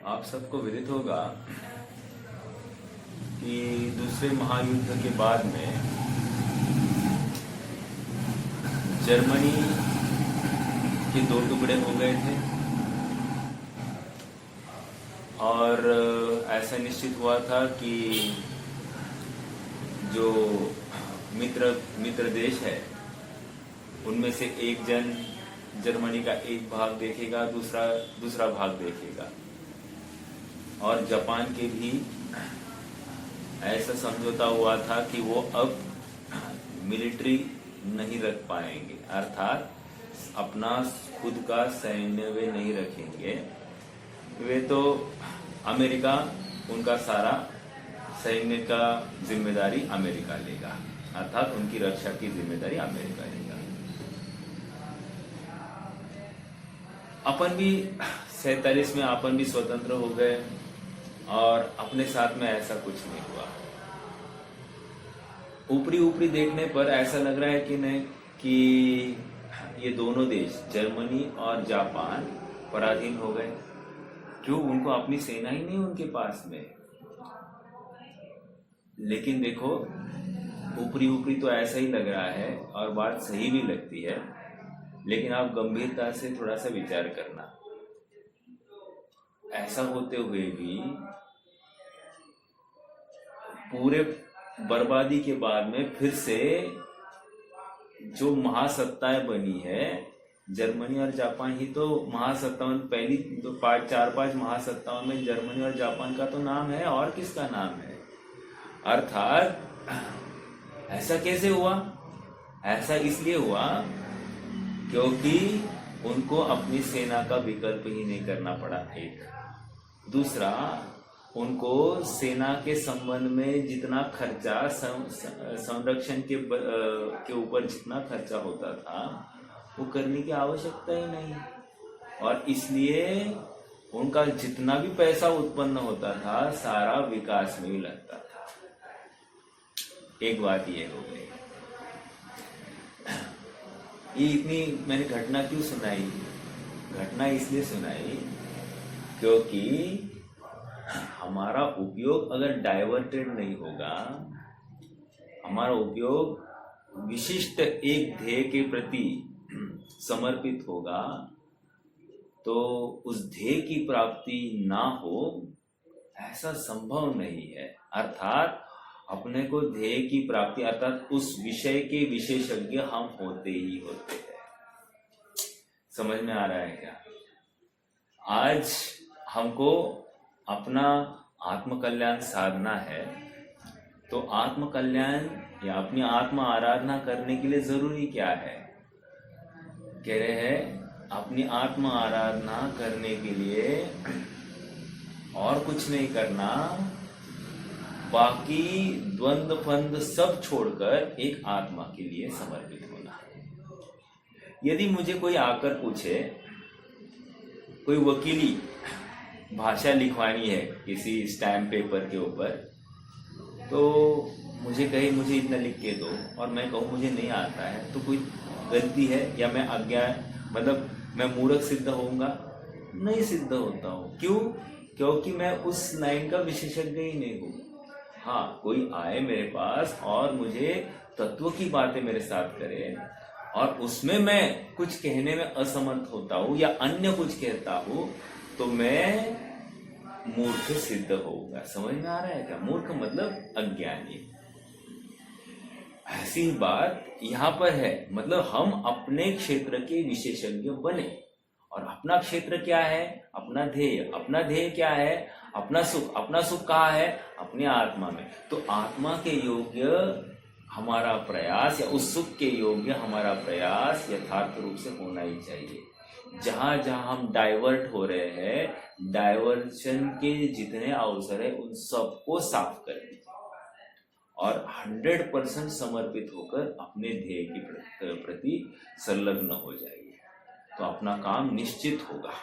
आप सबको विदित होगा कि दूसरे महायुद्ध के बाद में जर्मनी के दो टुकड़े हो गए थे और ऐसा निश्चित हुआ था कि जो मित्र देश है उनमें से एक जन जर्मनी का एक भाग देखेगा, दूसरा भाग देखेगा। और जापान के भी ऐसा समझौता हुआ था कि वो अब मिलिट्री नहीं रख पाएंगे, अर्थात अपना खुद का सैन्य वे नहीं रखेंगे। वे तो अमेरिका, उनका सारा सैन्य का जिम्मेदारी अमेरिका लेगा, अर्थात उनकी रक्षा की जिम्मेदारी अमेरिका लेगा। अपन भी 47 में अपन भी स्वतंत्र हो गए और अपने साथ में ऐसा कुछ नहीं हुआ। ऊपरी देखने पर ऐसा लग रहा है कि नहीं कि ये दोनों देश जर्मनी और जापान पराधीन हो गए। क्यों? उनको अपनी सेना ही नहीं उनके पास में। लेकिन देखो ऊपरी तो ऐसा ही लग रहा है और बात सही भी लगती है, लेकिन आप गंभीरता से थोड़ा सा विचार करना। ऐसा होते हुए भी पूरे बर्बादी के बाद में फिर से जो महासत्ताएं बनी है, जर्मनी और जापान ही तो महासत्ताओं, पहली तो 4-5 महासत्ताओं में जर्मनी और जापान का तो नाम है, और किसका नाम है? अर्थात ऐसा कैसे हुआ? ऐसा इसलिए हुआ क्योंकि उनको अपनी सेना का विकल्प ही नहीं करना पड़ा। एक दूसरा, उनको सेना के संबंध में जितना खर्चा, संरक्षण के ऊपर जितना खर्चा होता था वो करने की आवश्यकता ही नहीं, और इसलिए उनका जितना भी पैसा उत्पन्न होता था सारा विकास में ही लगता था। एक बात ये हो गई। ये इतनी मैंने घटना क्यों सुनाई? घटना इसलिए सुनाई क्योंकि हमारा उपयोग अगर डाइवर्टेड नहीं होगा, हमारा उपयोग विशिष्ट एक ध्येय के प्रति समर्पित होगा, तो उस ध्येय की प्राप्ति ना हो ऐसा संभव नहीं है। अर्थात अपने को ध्येय की प्राप्ति, अर्थात उस विषय के विशेषज्ञ हम होते ही होते हैं। समझ में आ रहा है क्या? आज हमको अपना आत्म कल्याण साधना है, तो आत्म कल्याण या अपनी आत्म आराधना करने के लिए जरूरी क्या है? कह रहे हैं अपनी आत्म आराधना करने के लिए और कुछ नहीं करना, बाकी द्वंद्व फंद सब छोड़कर एक आत्मा के लिए समर्पित होना। यदि मुझे कोई आकर पूछे, कोई वकीली भाषा लिखवानी है किसी स्टैम्प पेपर के ऊपर, तो मुझे कहे मुझे इतना लिख के दो, और मैं कहूँ मुझे नहीं आता है, तो कोई गलती है या मैं अज्ञान, मतलब मैं मूर्ख सिद्ध होऊंगा? नहीं सिद्ध होता हूँ। क्यों? क्योंकि मैं उस लाइन का विशेषज्ञ ही नहीं हूँ। हाँ, कोई आए मेरे पास और मुझे तत्व की बातें मेरे साथ करे और उसमें मैं कुछ कहने में असमर्थ होता हूँ या अन्य कुछ कहता हूँ, तो मैं मूर्ख सिद्ध होऊंगा। समझ में आ रहा है क्या? मूर्ख मतलब अज्ञानी। ऐसी बात यहाँ पर है, मतलब हम अपने क्षेत्र के विशेषज्ञ बने। और अपना क्षेत्र क्या है? अपना ध्येय। अपना ध्येय क्या है? अपना सुख। अपना सुख कहाँ है? अपनी आत्मा में। तो आत्मा के योग्य हमारा प्रयास, या उस सुख के योग्य हमारा प्रयास यथार्थ रूप से होना ही चाहिए। जहां जहां हम डाइवर्ट हो रहे हैं, डाइवर्शन के जितने अवसर है उन सबको साफ कर दीजिए और 100% समर्पित होकर अपने ध्येय के प्रति संलग्न हो जाइए, तो अपना काम निश्चित होगा।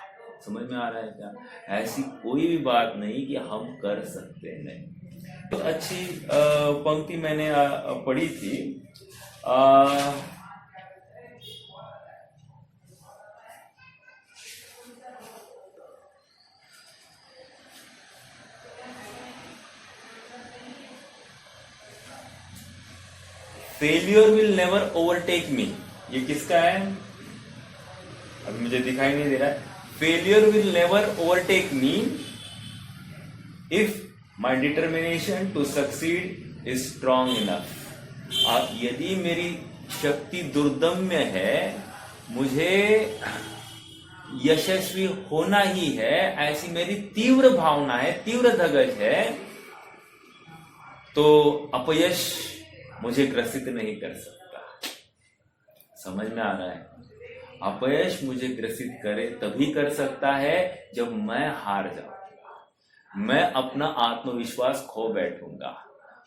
समझ में आ रहा है क्या? ऐसी कोई भी बात नहीं कि हम कर सकते नहीं। तो अच्छी पंक्ति मैंने पढ़ी थी। फेल्यूर विल नेवर ओवरटेक मी, ये किसका है? अभी मुझे दिखाई नहीं दे रहा है। Failure will never overtake me if my determination to succeed is strong enough. यदि मेरी शक्ति दुर्दम्य है, मुझे यशस्वी होना ही है, ऐसी मेरी तीव्र भावना है, तीव्र धगश है, तो अपयश मुझे ग्रसित नहीं कर सकता। समझ में आ रहा है? अपयश मुझे ग्रसित करे तभी कर सकता है जब मैं हार जाऊंगा, मैं अपना आत्मविश्वास खो बैठूंगा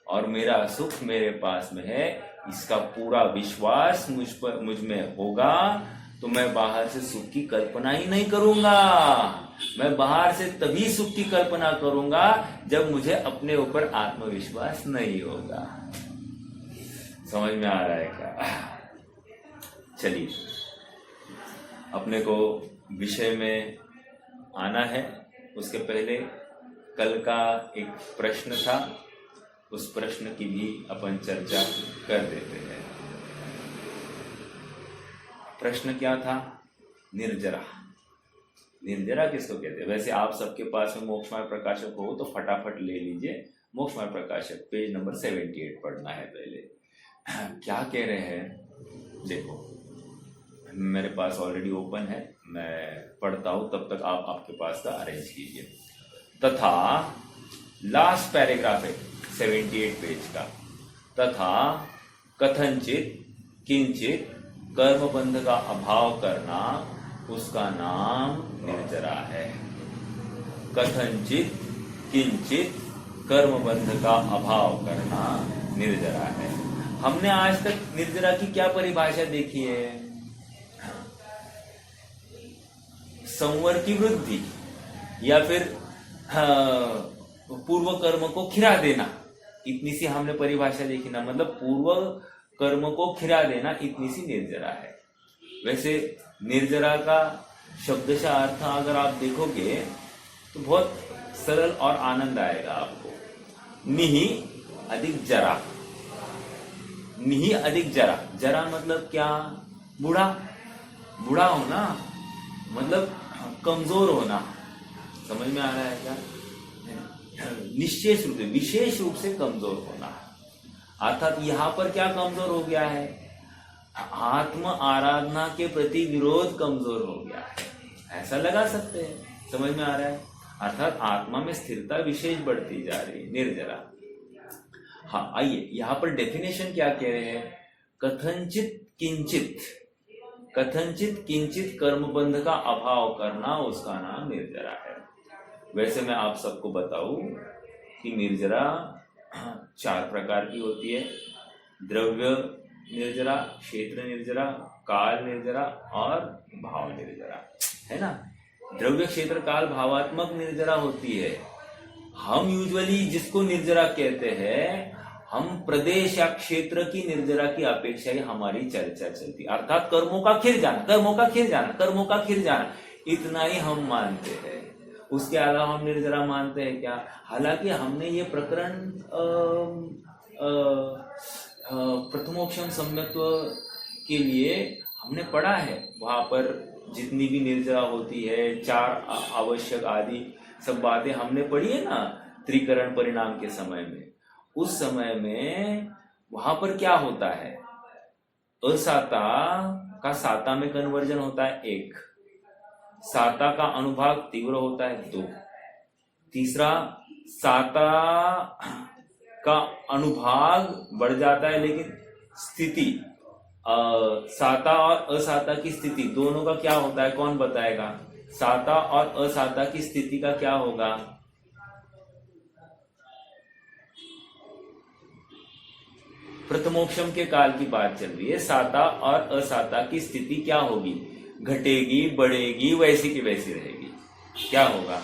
और मेरा सुख मेरे पास में है, इसका पूरा विश्वास मुझ में होगा, तो मैं बाहर से सुख की कल्पना ही नहीं करूंगा। मैं बाहर से तभी सुख की कल्पना करूंगा जब मुझे अपने ऊपर आत्मविश्वास नहीं होगा। समझ में आ रहा है क्या? चलिए, अपने को विषय में आना है। उसके पहले कल का एक प्रश्न था, उस प्रश्न की भी अपन चर्चा कर देते हैं। प्रश्न क्या था? निर्जरा। निर्जरा किसको कहते हैं? वैसे आप सबके पास में मोक्षमय प्रकाशक हो तो फटाफट ले लीजिए, मोक्षमय प्रकाशक पेज नंबर 78 पढ़ना है पहले। क्या कह रहे हैं देखो, मेरे पास ऑलरेडी ओपन है, मैं पढ़ता हूं, तब तक आप आपके पास का अरेंज कीजिए। तथा लास्ट पैराग्राफ है 78 पेज का, तथा कथनचित किंचित कर्म बंध का अभाव करना, उसका नाम निर्जरा है। कथनचित किंचित कर्म बंध का अभाव करना निर्जरा है। हमने आज तक निर्जरा की क्या परिभाषा देखी है? संवर की वृद्धि, या फिर पूर्व कर्म को खिरा देना, इतनी सी हमने परिभाषा देखी ना। मतलब पूर्व कर्म को खिरा देना, इतनी सी निर्जरा है। वैसे निर्जरा का शब्दशः अर्थ अगर आप देखोगे तो बहुत सरल और आनंद आएगा आपको। निहि अधिक जरा, निहि अधिक जरा। जरा मतलब क्या? बूढ़ा, बूढ़ा होना, मतलब कमजोर होना। समझ में आ रहा है क्या? निश्चेष रूप से, विशेष रूप से कमजोर होना। अर्थात यहां पर क्या कमजोर हो गया है? आत्म आराधना के प्रति विरोध कमजोर हो गया है, ऐसा लगा सकते हैं। समझ में आ रहा है? अर्थात आत्मा में स्थिरता विशेष बढ़ती जा रही है, निर्जरा। हाँ, आइए यहां पर डेफिनेशन क्या कह रहे हैं? कथनचित किंचित, कथनचित किंचित कर्मबंध का अभाव करना, उसका नाम निर्जरा है। वैसे मैं आप सबको बताऊं कि निर्जरा 4 प्रकार की होती है। द्रव्य निर्जरा, क्षेत्र निर्जरा, काल निर्जरा और भाव निर्जरा, है ना। द्रव्य क्षेत्र काल भावात्मक निर्जरा होती है। हम यूजुअली जिसको निर्जरा कहते हैं, हम प्रदेश या क्षेत्र की निर्जरा की अपेक्षा ही हमारी चर्चा चलती, अर्थात कर्मों का खिर जाना, कर्मों का खिर जाना, कर्मों का खिर जाना, इतना ही हम मानते हैं। उसके अलावा हम निर्जरा मानते हैं क्या? हालांकि हमने ये प्रकरण प्रथमोक्षम सम्यक्त्व के लिए हमने पढ़ा है। वहां पर जितनी भी निर्जरा होती है, 4 आवश्यक आदि सब बातें हमने पढ़ी है ना, त्रिकरण परिणाम के समय में। उस समय में वहां पर क्या होता है? असाता का साता में कन्वर्जन होता है 1, साता का अनुभाग तीव्र होता है 2, तीसरा साता का अनुभाग बढ़ जाता है, लेकिन स्थिति साता और असाता की स्थिति दोनों का क्या होता है? कौन बताएगा? साता और असाता की स्थिति का क्या होगा? प्रथमोक्षम के काल की बात चल रही है। साता और असाता की स्थिति क्या होगी? घटेगी, बढ़ेगी, वैसी की वैसी रहेगी। क्या होगा?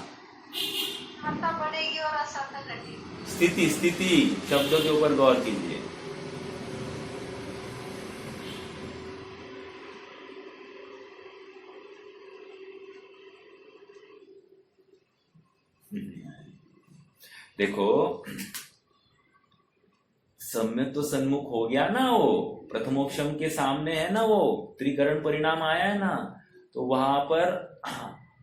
साता बढ़ेगी और असाता घटेगी। स्थिति, स्थिति शब्दों के ऊपर गौर कीजिए। देखो, स सम्यक तो सन्मुख हो गया ना, वो प्रथमोपशम के सामने है ना, वो त्रिकरण परिणाम आया है ना, तो वहां पर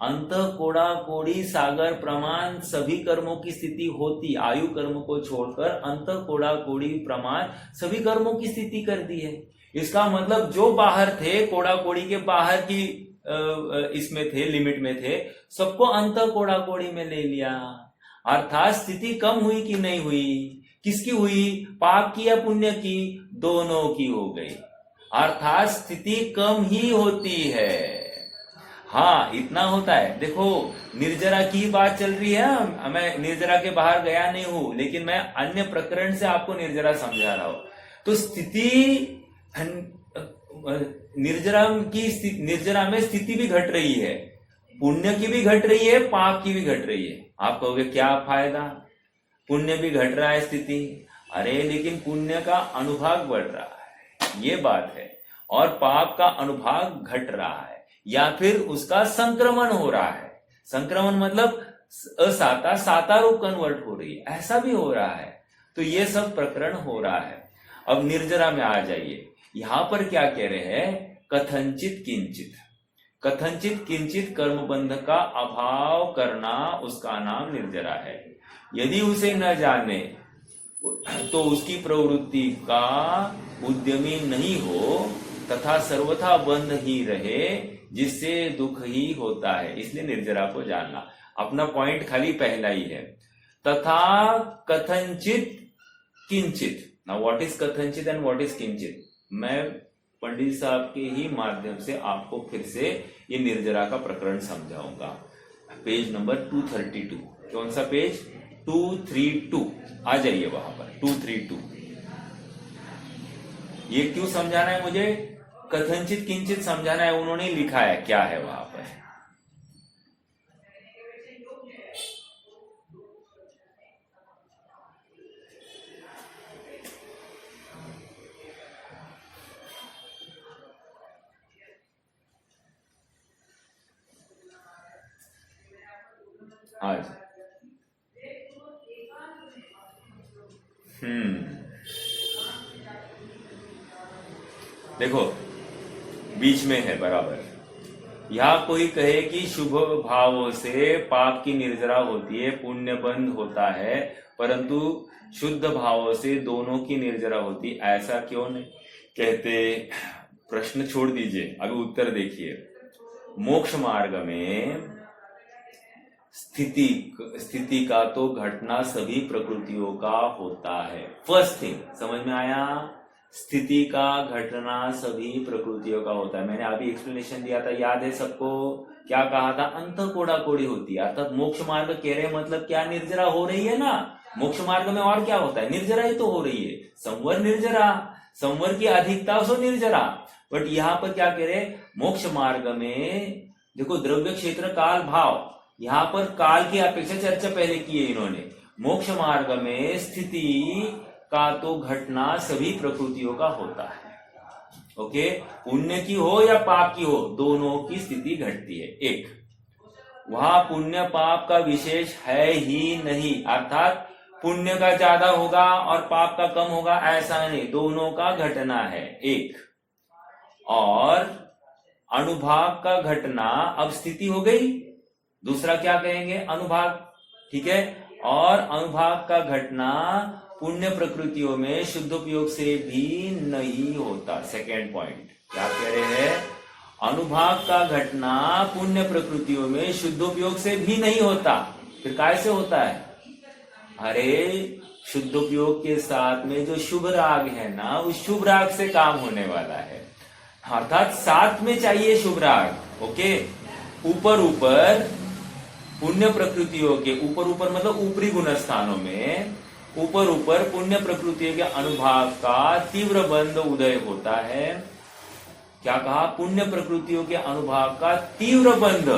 अंत कोड़ा कोड़ी सागर प्रमाण सभी कर्मों की स्थिति होती, आयु कर्म को छोड़कर अंत कोड़ा कोड़ी प्रमाण सभी कर्मों की स्थिति कर दी है। इसका मतलब जो बाहर थे, कोड़ा कोड़ी के बाहर की इसमें थे, लिमिट में थे, सबको अंत कोड़ा कोड़ी में ले लिया। अर्थात स्थिति कम हुई कि नहीं हुई? किसकी हुई? पाप की या पुण्य की? दोनों की हो गई। अर्थात स्थिति कम ही होती है। हाँ, इतना होता है। देखो, निर्जरा की बात चल रही है, मैं निर्जरा के बाहर गया नहीं हूं, लेकिन मैं अन्य प्रकरण से आपको निर्जरा समझा रहा हूं। तो स्थिति निर्जरा में स्थिति भी घट रही है, पुण्य की भी घट रही है, पाप की भी घट रही है। आप कहोगे क्या फायदा, पुण्य भी घट रहा है स्थिति, अरे लेकिन पुण्य का अनुभाग बढ़ रहा है, ये बात है, और पाप का अनुभाग घट रहा है, या फिर उसका संक्रमण हो रहा है। संक्रमण मतलब असाता साता रूप कन्वर्ट हो रही है, ऐसा भी हो रहा है। तो ये सब प्रकरण हो रहा है। अब निर्जरा में आ जाइए, यहां पर क्या कह रहे हैं? कथंचित किंचित, कथंचित किंचित कर्म बंध का अभाव करना, उसका नाम निर्जरा है। यदि उसे न जाने तो उसकी प्रवृत्ति का उद्यमी नहीं हो तथा सर्वथा बंध ही रहे, जिससे दुख ही होता है। इसलिए निर्जरा को जानना। अपना पॉइंट खाली पहला ही है, तथा कथंचित किंचित। नाउ व्हाट इज कथंचित एंड व्हाट इज किंचित? मैं पंडित साहब के ही माध्यम से आपको फिर से ये निर्जरा का प्रकरण समझाऊंगा। Page number 232। कौन सा पेज? 232। आ जाइए वहां पर, 232। ये क्यों समझाना है मुझे? कथंचित किंचित समझाना है, उन्होंने लिखा है, क्या है वहां पर। आज देखो, बीच में है बराबर। यहां कोई कहे कि शुभ भावों से पाप की निर्जरा होती है, पुण्य बंध होता है, परंतु शुद्ध भावों से दोनों की निर्जरा होती, ऐसा क्यों नहीं कहते? प्रश्न छोड़ दीजिए, अभी उत्तर देखिए। मोक्ष मार्ग में स्थिति का तो घटना सभी प्रकृतियों का होता है। फर्स्ट थिंग समझ में आया? स्थिति का घटना सभी प्रकृतियों का होता है। मैंने अभी एक्सप्लेनेशन दिया था, याद है सबको? क्या कहा था? अंत कोड़ा कोड़ी होती है। अर्थात मोक्ष मार्ग कह रहे मतलब क्या? निर्जरा हो रही है ना। मोक्ष मार्ग में और क्या होता है? निर्जरा ही तो हो रही है। संवर निर्जरा, संवर की अधिकता सो निर्जरा। बट यहाँ पर क्या कह रहे? मोक्ष मार्ग में देखो, द्रव्य क्षेत्र काल भाव, यहाँ पर काल की अपेक्षा चर्चा पहले की है इन्होंने। मोक्ष मार्ग में स्थिति का तो घटना सभी प्रकृतियों का होता है। ओके, पुण्य की हो या पाप की हो, दोनों की स्थिति घटती है। एक, वहां पुण्य पाप का विशेष है ही नहीं, अर्थात पुण्य का ज्यादा होगा और पाप का कम होगा, ऐसा नहीं, दोनों का घटना है। एक, और अनुभाग का घटना, अब स्थिति हो गई, दूसरा क्या कहेंगे? अनुभाग। ठीक है, और अनुभाग का घटना पुण्य प्रकृतियों में शुद्ध उपयोग से भी नहीं होता। सेकेंड पॉइंट क्या कह रहे हैं? अनुभाग का घटना पुण्य प्रकृतियों में शुद्ध उपयोग से भी नहीं होता। फिर कैसे होता है? अरे, शुद्ध उपयोग के साथ में जो शुभ राग है ना, उस शुभ राग से काम होने वाला है। अर्थात साथ में चाहिए शुभ राग। ओके, ऊपर ऊपर पुण्य प्रकृतियों के ऊपर मतलब ऊपरी गुण स्थानों में ऊपर पुण्य प्रकृतियों के अनुभाग का तीव्र बंध उदय होता है। क्या कहा? पुण्य प्रकृतियों के अनुभाग का तीव्र बंध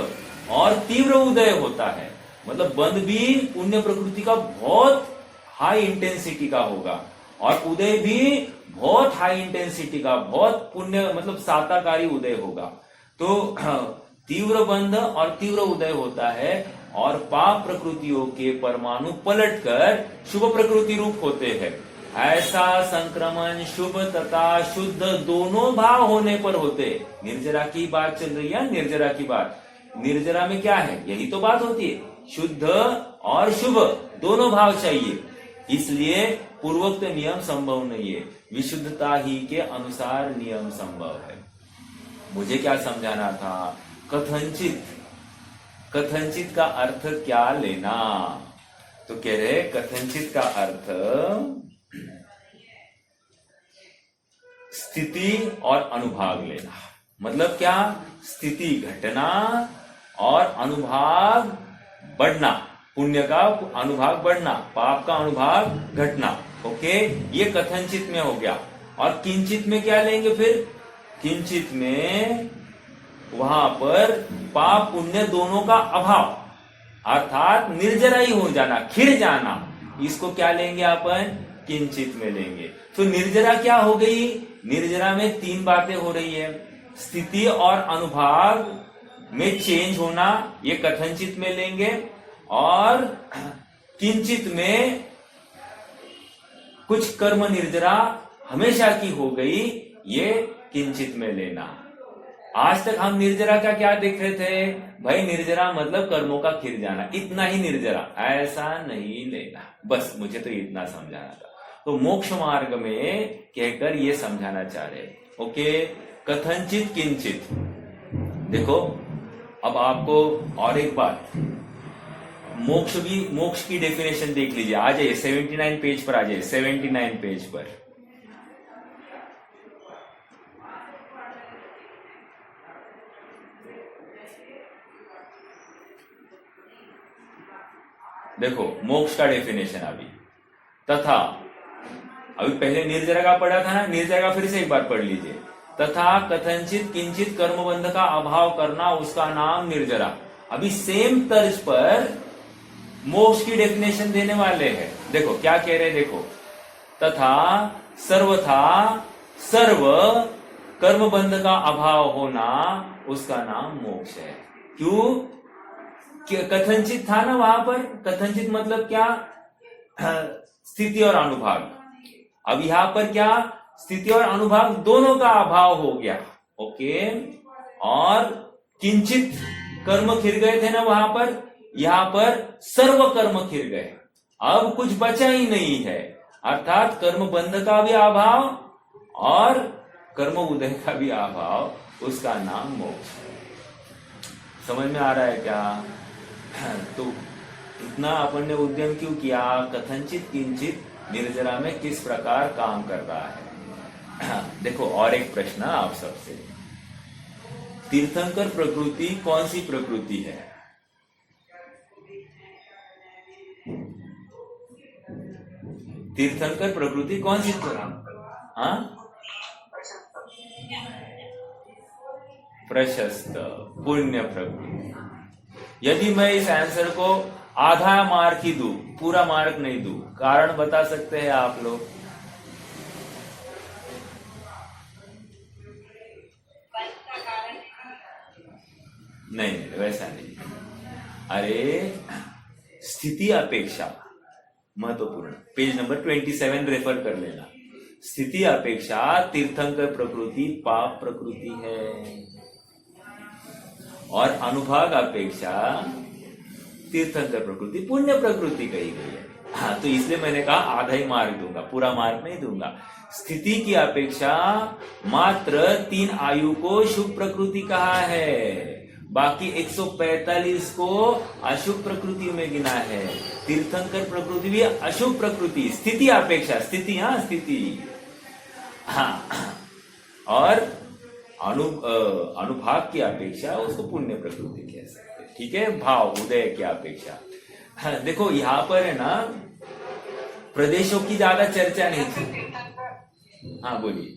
और तीव्र उदय होता है। मतलब बंध भी पुण्य प्रकृति का बहुत हाई इंटेंसिटी का होगा और उदय भी बहुत हाई इंटेंसिटी का, बहुत पुण्य मतलब साताकारी उदय होगा। तो तीव्र बंध और तीव्र उदय होता है और पाप प्रकृतियों के परमाणु पलटकर शुभ प्रकृति रूप होते हैं। ऐसा संक्रमण शुभ तथा शुद्ध दोनों भाव होने पर होते। निर्जरा की बात चल रही है, निर्जरा की बात। निर्जरा में क्या है, यही तो बात होती है, शुद्ध और शुभ दोनों भाव चाहिए, इसलिए पूर्वोक्त नियम संभव नहीं है। विशुद्धता ही के अनुसार नियम संभव है। मुझे क्या समझाना था, कथंचित, कथंचित का अर्थ क्या लेना, तो कह रहे कथंचित का अर्थ स्थिति और अनुभाग लेना। मतलब क्या, स्थिति घटना और अनुभाग बढ़ना, पुण्य का अनुभाग बढ़ना, पाप का अनुभाग घटना। ओके, ये कथनचित में हो गया। और किंचित में क्या लेंगे फिर, किंचित में वहां पर पाप पुण्य दोनों का अभाव, अर्थात निर्जरा ही हो जाना, खिर जाना, इसको क्या लेंगे अपन, किंचित में लेंगे। तो निर्जरा क्या हो गई, निर्जरा में तीन बातें हो रही है, स्थिति और अनुभाग में चेंज होना, ये कथनचित में लेंगे, और किंचित में कुछ कर्म निर्जरा हमेशा की हो गई, ये किंचित में लेना। आज तक हम निर्जरा का क्या देख रहे थे भाई, निर्जरा मतलब कर्मों का खिर जाना, इतना ही निर्जरा, ऐसा नहीं लेना। बस मुझे तो इतना समझाना था। तो मोक्ष मार्ग में कहकर ये समझाना चाह रहे। ओके, कथनचित किंचित। देखो अब आपको और एक बात, मोक्ष भी, मोक्ष की डेफिनेशन देख लीजिए, आ जाइए 79 पेज पर, आ जाइए 79 पेज पर। देखो मोक्ष का डेफिनेशन अभी, तथा, अभी पहले निर्जरा का पढ़ा था ना, निर्जरा का फिर से एक बार पढ़ लीजिए। तथा कथनचित किंचित कर्मबंध का अभाव करना, उसका नाम निर्जरा। अभी सेम तर्ज पर मोक्ष की डेफिनेशन देने वाले हैं। देखो क्या कह रहे हैं, देखो, तथा सर्वथा सर्व कर्मबंध का अभाव होना, उसका नाम मोक्ष है। क्यों, कथनचित था ना वहां पर, कथनचित मतलब क्या, स्थिति और अनुभाग। अब यहां पर क्या, स्थिति और अनुभाग दोनों का अभाव हो गया। ओके, और किंचित कर्म खिर गए थे ना वहां पर, यहां पर सर्व कर्म खिर गए, अब कुछ बचा ही नहीं है, अर्थात कर्म बंध का भी अभाव और कर्म उदय का भी अभाव, उसका नाम मोक्ष। समझ में आ रहा है क्या? तो इतना अपन ने उद्यम क्यों किया, कथनचित किंचित निर्जरा में किस प्रकार काम कर रहा है। देखो और एक प्रश्न आप सबसे, तीर्थंकर प्रकृति कौन सी प्रकृति है? तीर्थंकर प्रकृति कौन सी प्रशस्त पुण्य प्रकृति। यदि मैं इस आंसर को आधा मार्क ही दूं, पूरा मार्क नहीं दूं, कारण बता सकते हैं आप लोग? नहीं, वैसा नहीं। अरे स्थिति अपेक्षा महत्वपूर्ण, पेज नंबर 27 रेफर कर लेना। स्थिति अपेक्षा तीर्थंकर प्रकृति पाप प्रकृति है, और अनुभाग अपेक्षा तीर्थंकर प्रकृति पुण्य प्रकृति कही गई है। हाँ, तो इसलिए मैंने कहा आधा ही मार्क दूंगा, पूरा मार्क नहीं दूंगा। स्थिति की अपेक्षा मात्र 3 आयु को शुभ प्रकृति कहा है, बाकी 145 को अशुभ प्रकृति में गिना है। तीर्थंकर प्रकृति भी अशुभ प्रकृति, स्थिति अपेक्षा, स्थिति, हाँ स्थिति, हाँ, और अनुभाग की अपेक्षा उसको पुण्य प्रकृति कह सकते हैं। ठीक है, भाव उदय की अपेक्षा। हाँ, देखो यहाँ पर है ना, प्रदेशों की ज्यादा चर्चा नहीं थी। हाँ बोलिए।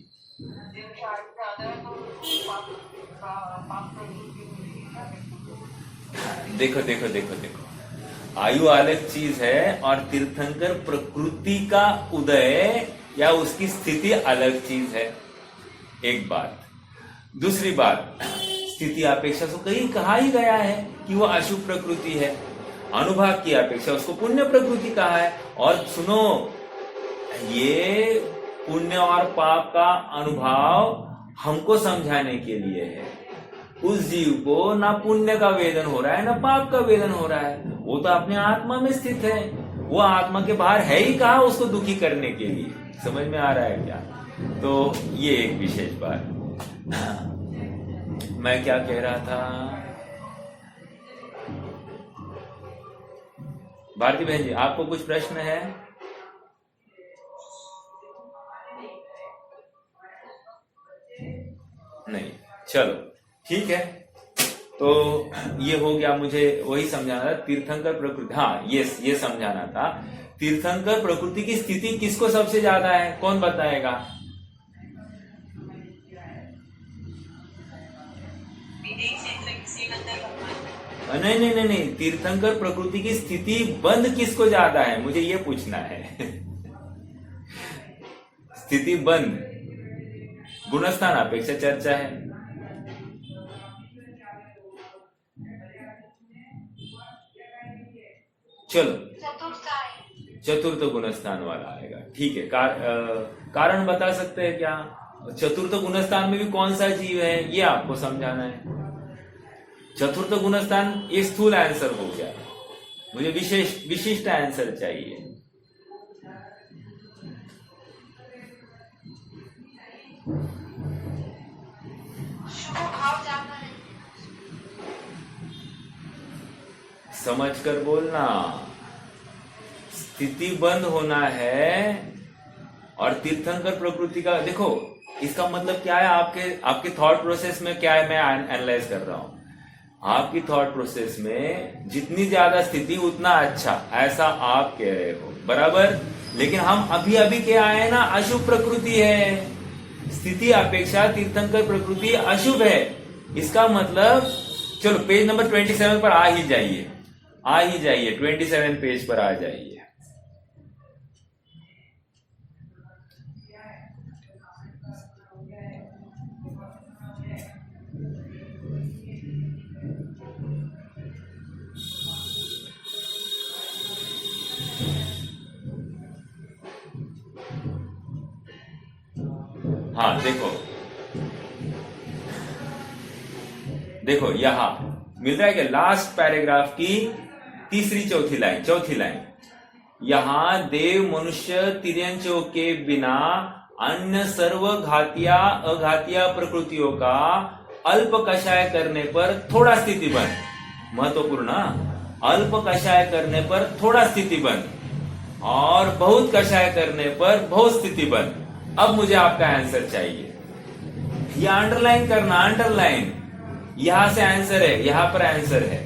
देखो देखो देखो देखो, आयु अलग चीज है और तीर्थंकर प्रकृति का उदय या उसकी स्थिति अलग चीज है, एक बात। दूसरी बात, स्थिति अपेक्षा से कहीं कहा ही गया है कि वो अशुभ प्रकृति है, अनुभाग की अपेक्षा उसको पुण्य प्रकृति कहा है। और सुनो, ये पुण्य और पाप का अनुभव हमको समझाने के लिए है। उस जीव को ना पुण्य का वेदन हो रहा है ना पाप का वेदन हो रहा है, वो तो अपने आत्मा में स्थित है, वो आत्मा के बाहर है ही कहा उसको दुखी करने के लिए। समझ में आ रहा है क्या? तो ये एक विशेष बात। मैं क्या कह रहा था? भारती बहन जी, आपको कुछ प्रश्न है? नहीं, चलो ठीक है। तो ये हो गया, मुझे वही समझाना था तीर्थंकर प्रकृति। हाँ, ये समझाना था तीर्थंकर प्रकृति की स्थिति किसको सबसे ज्यादा है, कौन बताएगा? नहीं नहीं नहीं नहीं, तीर्थंकर प्रकृति की स्थिति बंद किसको ज्यादा है, मुझे ये पूछना है। स्थिति बंद गुणस्थान अपेक्षा चर्चा है। चलो चतुर्थ गुणस्थान वाला आएगा, ठीक है। कारण बता सकते हैं क्या? चतुर्थ गुणस्थान में भी कौन सा जीव है, ये आपको समझाना है। चतुर्थ गुणस्थान ये स्थूल आंसर हो गया, मुझे विशिष्ट आंसर चाहिए। समझकर बोलना। स्थिति बंद होना है और तीर्थंकर प्रकृति का, देखो इसका मतलब क्या है, आपके थॉट प्रोसेस में क्या है, मैं एनालाइज कर रहा हूं। आपकी थॉट प्रोसेस में जितनी ज्यादा स्थिति उतना अच्छा, ऐसा आप कह रहे हो, बराबर। लेकिन हम अभी अभी क्या आए ना, अशुभ प्रकृति है, स्थिति अपेक्षा तीर्थंकर प्रकृति अशुभ है। इसका मतलब चलो पेज नंबर 27 पर आ ही जाइए, 27 पेज पर आ जाइए। हाँ देखो यहां मिल रहा है कि लास्ट पैराग्राफ की चौथी लाइन, यहां देव मनुष्य तिर्यंचों के बिना अन्य सर्व घातिया अघातिया प्रकृतियों का अल्प कषाय करने पर थोड़ा स्थिति बन, महत्वपूर्ण, अल्प कषाय करने पर थोड़ा स्थिति बन और बहुत कषाय करने पर बहुत स्थिति बन। अब मुझे आपका आंसर चाहिए, ये अंडरलाइन करना, अंडरलाइन, यहां से आंसर है, यहां पर आंसर है।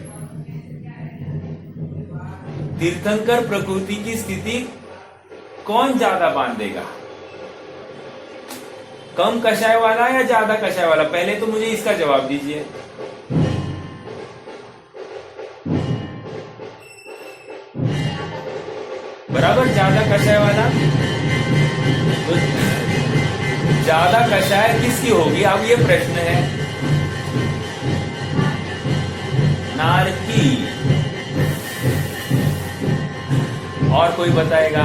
तीर्थंकर प्रकृति की स्थिति कौन ज्यादा बांधेगा, कम कषाय वाला या ज्यादा कषाय वाला? पहले तो मुझे इसका जवाब दीजिए। बराबर, ज्यादा कषाय वाला। तो ज्यादा कषाय किसकी होगी, अब ये प्रश्न है। नारकी, और कोई बताएगा?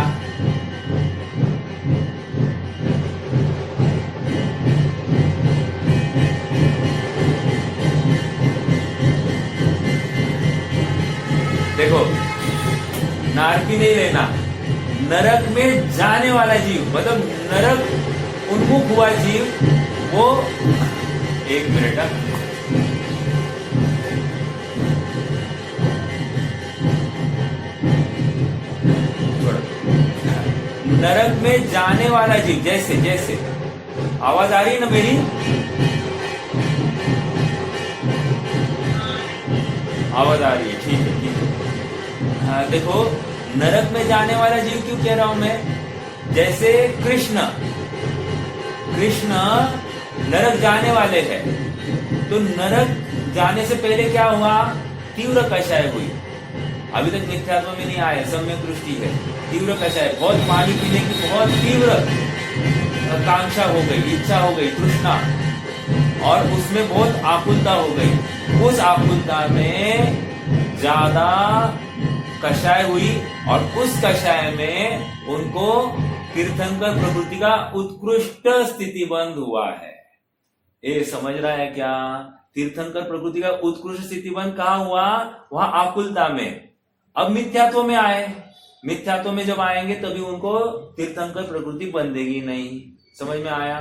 देखो, नारकी नहीं लेना, नरक में जाने वाला जीव, मतलब नरक उन्मुख हुआ जीव, वो, एक मिनट, नरक में जाने वाला जीव, जैसे आवाज आ रही है ना मेरी? आवाज आ रही है, ठीक है ठीक है। हाँ, देखो नरक में जाने वाला जीव क्यों कह रहा हूं मैं? जैसे कृष्ण नरक जाने वाले हैं, तो नरक जाने से पहले क्या हुआ, तीव्र कषाय हुई। अभी तक मिथ्यात्व में नहीं आया, सम्यक दृष्टि है। तीव्र कषाय, बहुत पानी पीने की बहुत तीव्र आकांक्षा हो गई, इच्छा हो गई, तृष्णा, और उसमें बहुत आकुलता हो गई। उस आकुलता में ज्यादा कषाय हुई और उस कषाय में उनको तीर्थंकर प्रकृति का उत्कृष्ट स्थिति बंद हुआ है। ये समझ रहा है क्या? तीर्थंकर प्रकृति का उत्कृष्ट स्थिति बंद कहाँ हुआ? वहां आकुलता में। अब मिथ्यात्व में आए, मिथ्यात्व में जब आएंगे तभी उनको तीर्थंकर प्रकृति बंधेगी नहीं। समझ में आया?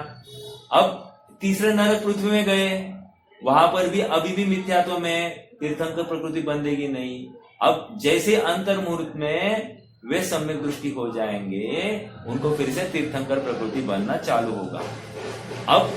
अब तीसरे नरक पृथ्वी में गए, वहां पर भी अभी भी मिथ्यात्व में तीर्थंकर प्रकृति बंधेगी नहीं। अब जैसे अंतर मुहूर्त में वे सम्यक दृष्टि हो जाएंगे, उनको फिर से तीर्थंकर प्रकृति बनना चालू होगा। अब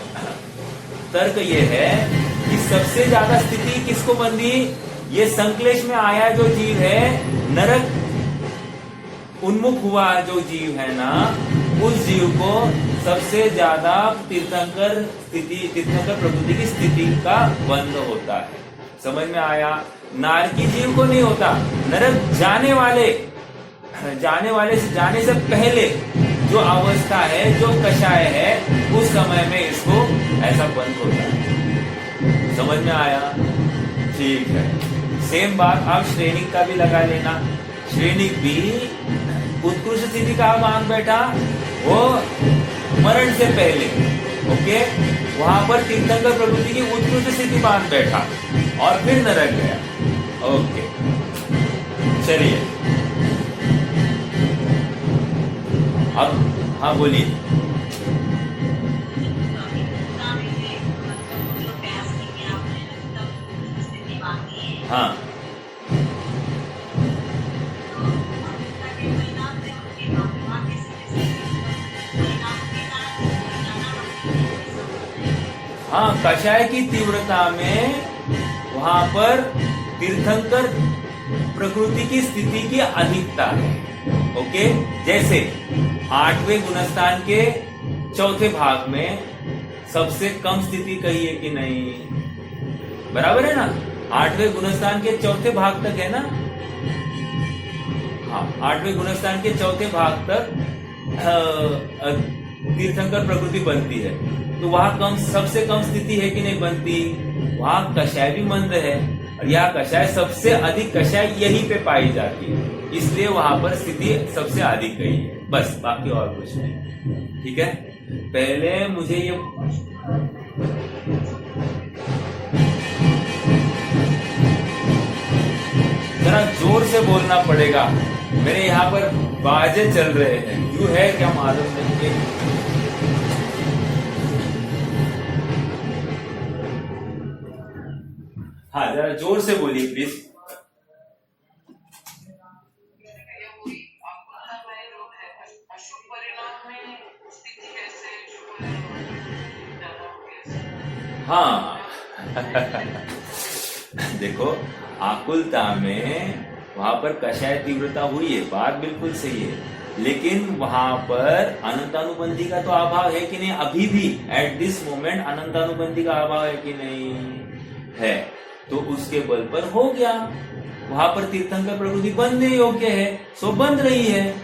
तर्क ये है कि सबसे ज्यादा स्थिति किसको बंधी? ये संक्लेश में आया जो जीव है, नरक उन्मुख हुआ जो जीव है ना, उस जीव को सबसे ज्यादा तीर्थंकर प्रकृति की स्थिति का बंध होता है। समझ में आया? नारकी जीव को नहीं होता, नरक जाने से पहले जो अवस्था है, जो कषाय है, उस समय में इसको ऐसा बंद होता है। समझ में आया? ठीक है। सेम बात आप श्रेणिक का भी लगा लेना। श्रेणिक भी उत्कृष्ट स्थिति का मान बैठा, वो मरण से पहले, ओके, वहां पर तीर्थंकर प्रकृति की उत्कृष्ट स्थिति मान बैठा और फिर नरक गया। ओके, चलिए अब हाँ बोलिए। हाँ, हाँ, कषाय की तीव्रता में वहां पर तीर्थंकर प्रकृति की स्थिति की अधिकता है। ओके, जैसे 8वें गुणस्थान के चौथे भाग में सबसे कम स्थिति कही है कि नहीं? बराबर है ना? 8वें गुणस्थान के चौथे भाग तक है ना? हाँ, 8वें गुणस्थान के चौथे भाग तक तीर्थंकर प्रकृति बनती है। तो वहां सबसे कम स्थिति है कि नहीं बनती? वहां कषाय भी मंद है, और यह कषाय सबसे अधिक कषाय यहीं पे पाई जाती है, इसलिए वहां पर स्थिति सबसे अधिक गई है। बस, बाकी और कुछ नहीं। ठीक है, पहले मुझे ये जरा जोर से बोलना पड़ेगा, मेरे यहाँ पर बाजे चल रहे हैं, क्यों है क्या मालूम नहीं। हाँ, जरा जोर से बोलिए प्लीज। हाँ देखो, आकुलता में वहां पर कषाय तीव्रता हुई है, बात बिल्कुल सही है, लेकिन वहां पर अनंतानुबंधी का तो अभाव है कि नहीं? अभी भी एट दिस मोमेंट अनंतानुबंधी का अभाव है कि नहीं है? तो उसके बल पर हो गया, वहां पर तीर्थंकर प्रकृति बनने योग्य है, सो बन रही है।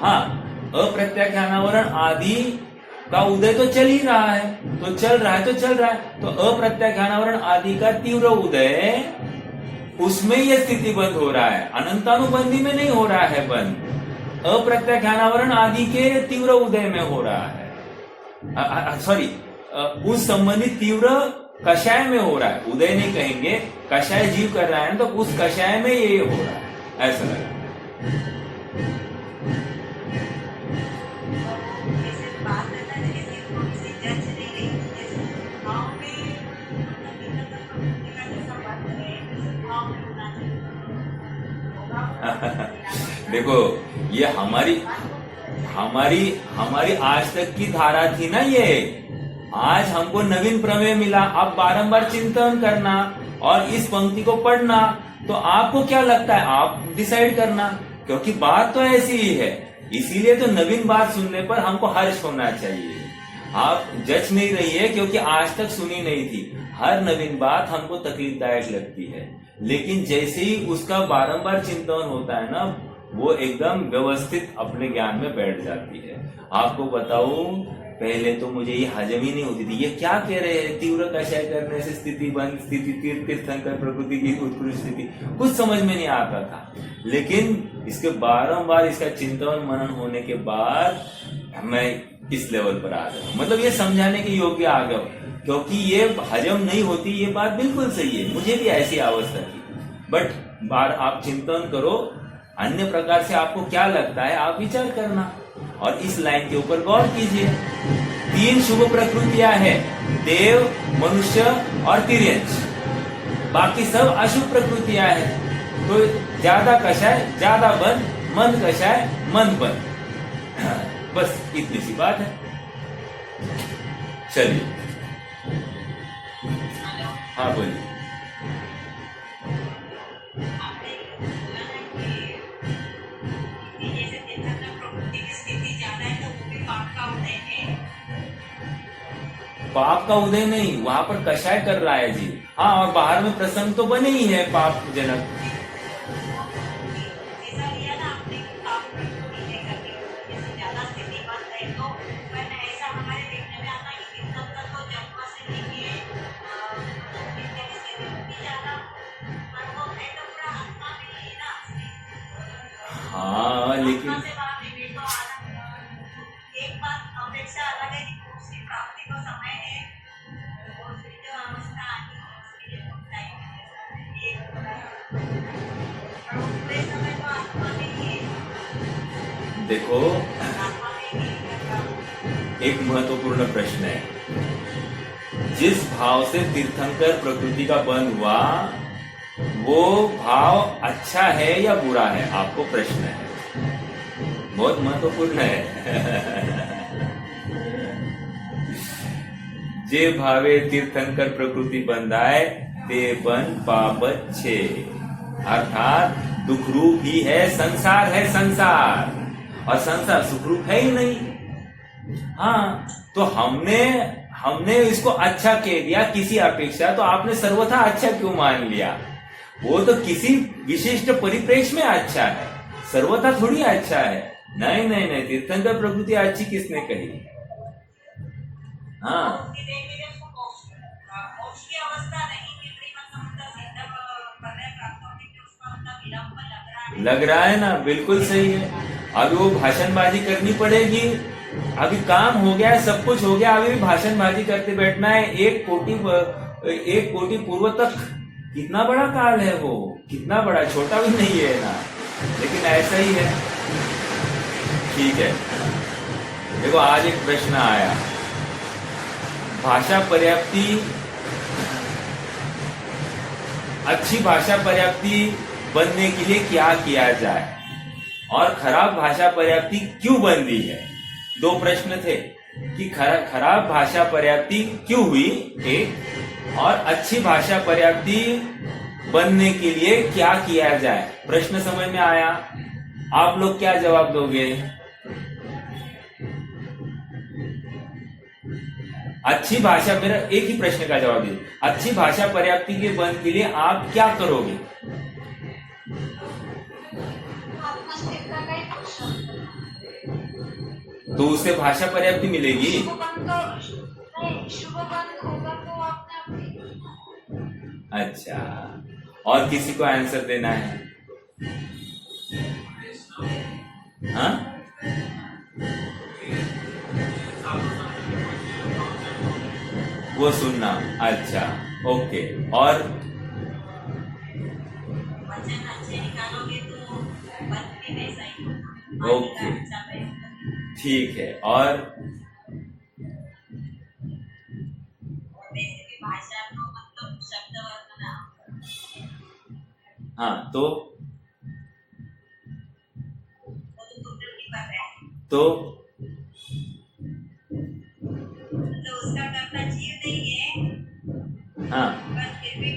हाँ, अप्रत्याख्यानावरण आदि का उदय तो चल ही रहा है, तो चल रहा है, तो अप्रत्याख्यानावरण आदि का तीव्र उदय, उसमें यह स्थिति बंद हो रहा है, अनंतानुबंधी में नहीं हो रहा है बंद, अप्रत्याख्यानावरण आदि के तीव्र उदय में हो रहा है। सॉरी, उस संबंधित तीव्र कषाय में हो रहा है, उदय नहीं कहेंगे, कषाय जीव कर रहा है, तो उस कषाय में ये हो रहा है, ऐसा लगा। देखो, ये हमारी आज तक की धारा थी ना। ये आज हमको नवीन प्रमेय मिला, आप बारंबार चिंतन करना और इस पंक्ति को पढ़ना, तो आपको क्या लगता है आप डिसाइड करना, क्योंकि बात तो ऐसी ही है, इसीलिए तो नवीन बात सुनने पर हमको हर्ष होना चाहिए। आप जज नहीं रही है क्योंकि आज तक सुनी नहीं थी, हर नवीन बात हमको तकलीफदायक लगती है, लेकिन जैसे ही उसका बारंबार चिंतन होता है ना, वो एकदम व्यवस्थित अपने ज्ञान में बैठ जाती है। आपको बताऊं, पहले तो मुझे ये हजम ही नहीं होती थी, ये क्या कह रहे हैं, तीव्र कषाय करने से स्थिति बंद, स्थिति तीर्थंकर प्रकृति की उत्कृष्ट स्थिति, कुछ समझ में नहीं आता था। लेकिन इसके बारंबार इसका चिंतन मनन होने के बाद मैं इस लेवल पर आ गया, मतलब ये समझाने के योग्य आ गया, क्योंकि ये हजम नहीं होती, ये बात बिल्कुल सही है, मुझे भी ऐसी अवस्था थी। बट बार आप चिंतन करो, अन्य प्रकार से आपको क्या लगता है आप विचार करना और इस लाइन के ऊपर गौर कीजिए। 3 शुभ प्रकृतियां हैं, देव, मनुष्य और तिर्यंच, बाकी सब अशुभ प्रकृतियां हैं। तो ज्यादा कषाय ज्यादा बंद, मंद कषाय मंद बंद, बस इतनी सी बात है। चलिए, हाँ बोलिए। पाप का उदय नहीं, वहां पर कषाय कर रहा है जी। हाँ, और बाहर में प्रसंग तो बने ही है पाप जनक। हाँ लेकिन एक बात अपेक्षा अलग है कि उसकी प्राप्ति को समय है, उसकी जो अवस्था आनी है उसके लिए कुछ टाइम है, और पूरे समय तो आत्मा में ही है। देखो, आत्मा में ही एक महत्वपूर्ण प्रश्न है। जिस भाव से तीर्थंकर प्रकृति का बंध हुआ, वो भाव अच्छा है या बुरा है, आपको प्रश्न है, बहुत महत्वपूर्ण है। जे भावे तीर्थंकर प्रकृति बंधाए ते बन पापत छे, अर्थात दुख रूप ही है संसार, है संसार, और संसार सुख रूप है ही नहीं। हाँ, तो हमने इसको अच्छा कह दिया किसी अपेक्षा, तो आपने सर्वथा अच्छा क्यों मान लिया? वो तो किसी विशिष्ट परिप्रेक्ष्य में अच्छा है, सर्वथा थोड़ी अच्छा है। नहीं नहीं नहीं, तीर्थंकर प्रकृति अच्छी किसने कही? हाँ, लग रहा है ना, बिल्कुल सही है। अभी वो भाषणबाजी करनी पड़ेगी, अभी काम हो गया है, सब कुछ हो गया, अभी भी भाषणबाजी करते बैठना है। 1 कोटि पूर्व तक कितना बड़ा काल है वो, कितना बड़ा, छोटा भी नहीं है ना, लेकिन ऐसा ही है। ठीक है, देखो आज एक प्रश्न आया, भाषा पर्याप्ति, अच्छी भाषा पर्याप्ति बनने के लिए क्या किया जाए, और खराब भाषा पर्याप्ति क्यों बन रही है? 2 प्रश्न थे कि खराब भाषा पर्याप्ति क्यों हुई, एक, और अच्छी भाषा पर्याप्ति बनने के लिए क्या किया जाए। प्रश्न समझ में आया? आप लोग क्या जवाब दोगे? अच्छी भाषा, मेरा एक ही प्रश्न का जवाब दीजिए, अच्छी भाषा पर्याप्ति के बन के लिए आप क्या करोगे? तो उससे भाषा पर्याप्ति मिलेगी? अच्छा, और किसी को आंसर देना है? हाँ, वो सुनना, अच्छा, ओके, और ओके, ठीक है, और हाँ, तो उसका करना चाहिए नहीं है। हाँ, पर फिर भी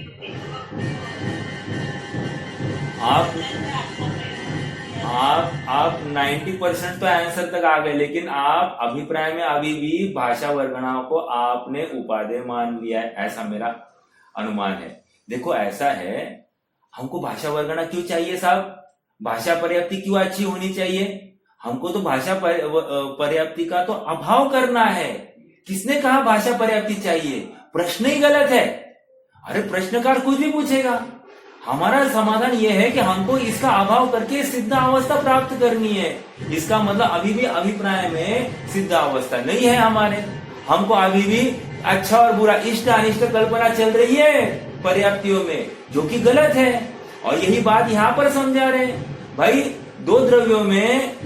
आप 90% तो आंसर तक आ गए, लेकिन आप अभिप्राय में अभी भी भाषा वर्गणाओं को आपने उपादेय मान लिया है, ऐसा मेरा अनुमान है। देखो ऐसा है, हमको भाषा वर्गणा क्यों चाहिए साहब? भाषा पर्याप्ति क्यों अच्छी होनी चाहिए? हमको तो भाषा पर्याप्ति का तो अभाव करना है। किसने कहा भाषा पर्याप्ति चाहिए? प्रश्न ही गलत है। अरे प्रश्नकार कुछ भी पूछेगा, हमारा समाधान यह है कि हमको इसका अभाव करके सिद्ध अवस्था प्राप्त करनी है। इसका मतलब अभी भी अभिप्राय में सिद्ध अवस्था नहीं है हमारे, हमको अभी भी अच्छा और बुरा, इष्ट अनिष्ट कल्पना चल रही है पर्याप्तियों में, जो कि गलत है। और यही बात यहां पर समझा रहे हैं भाई, दो द्रव्यों में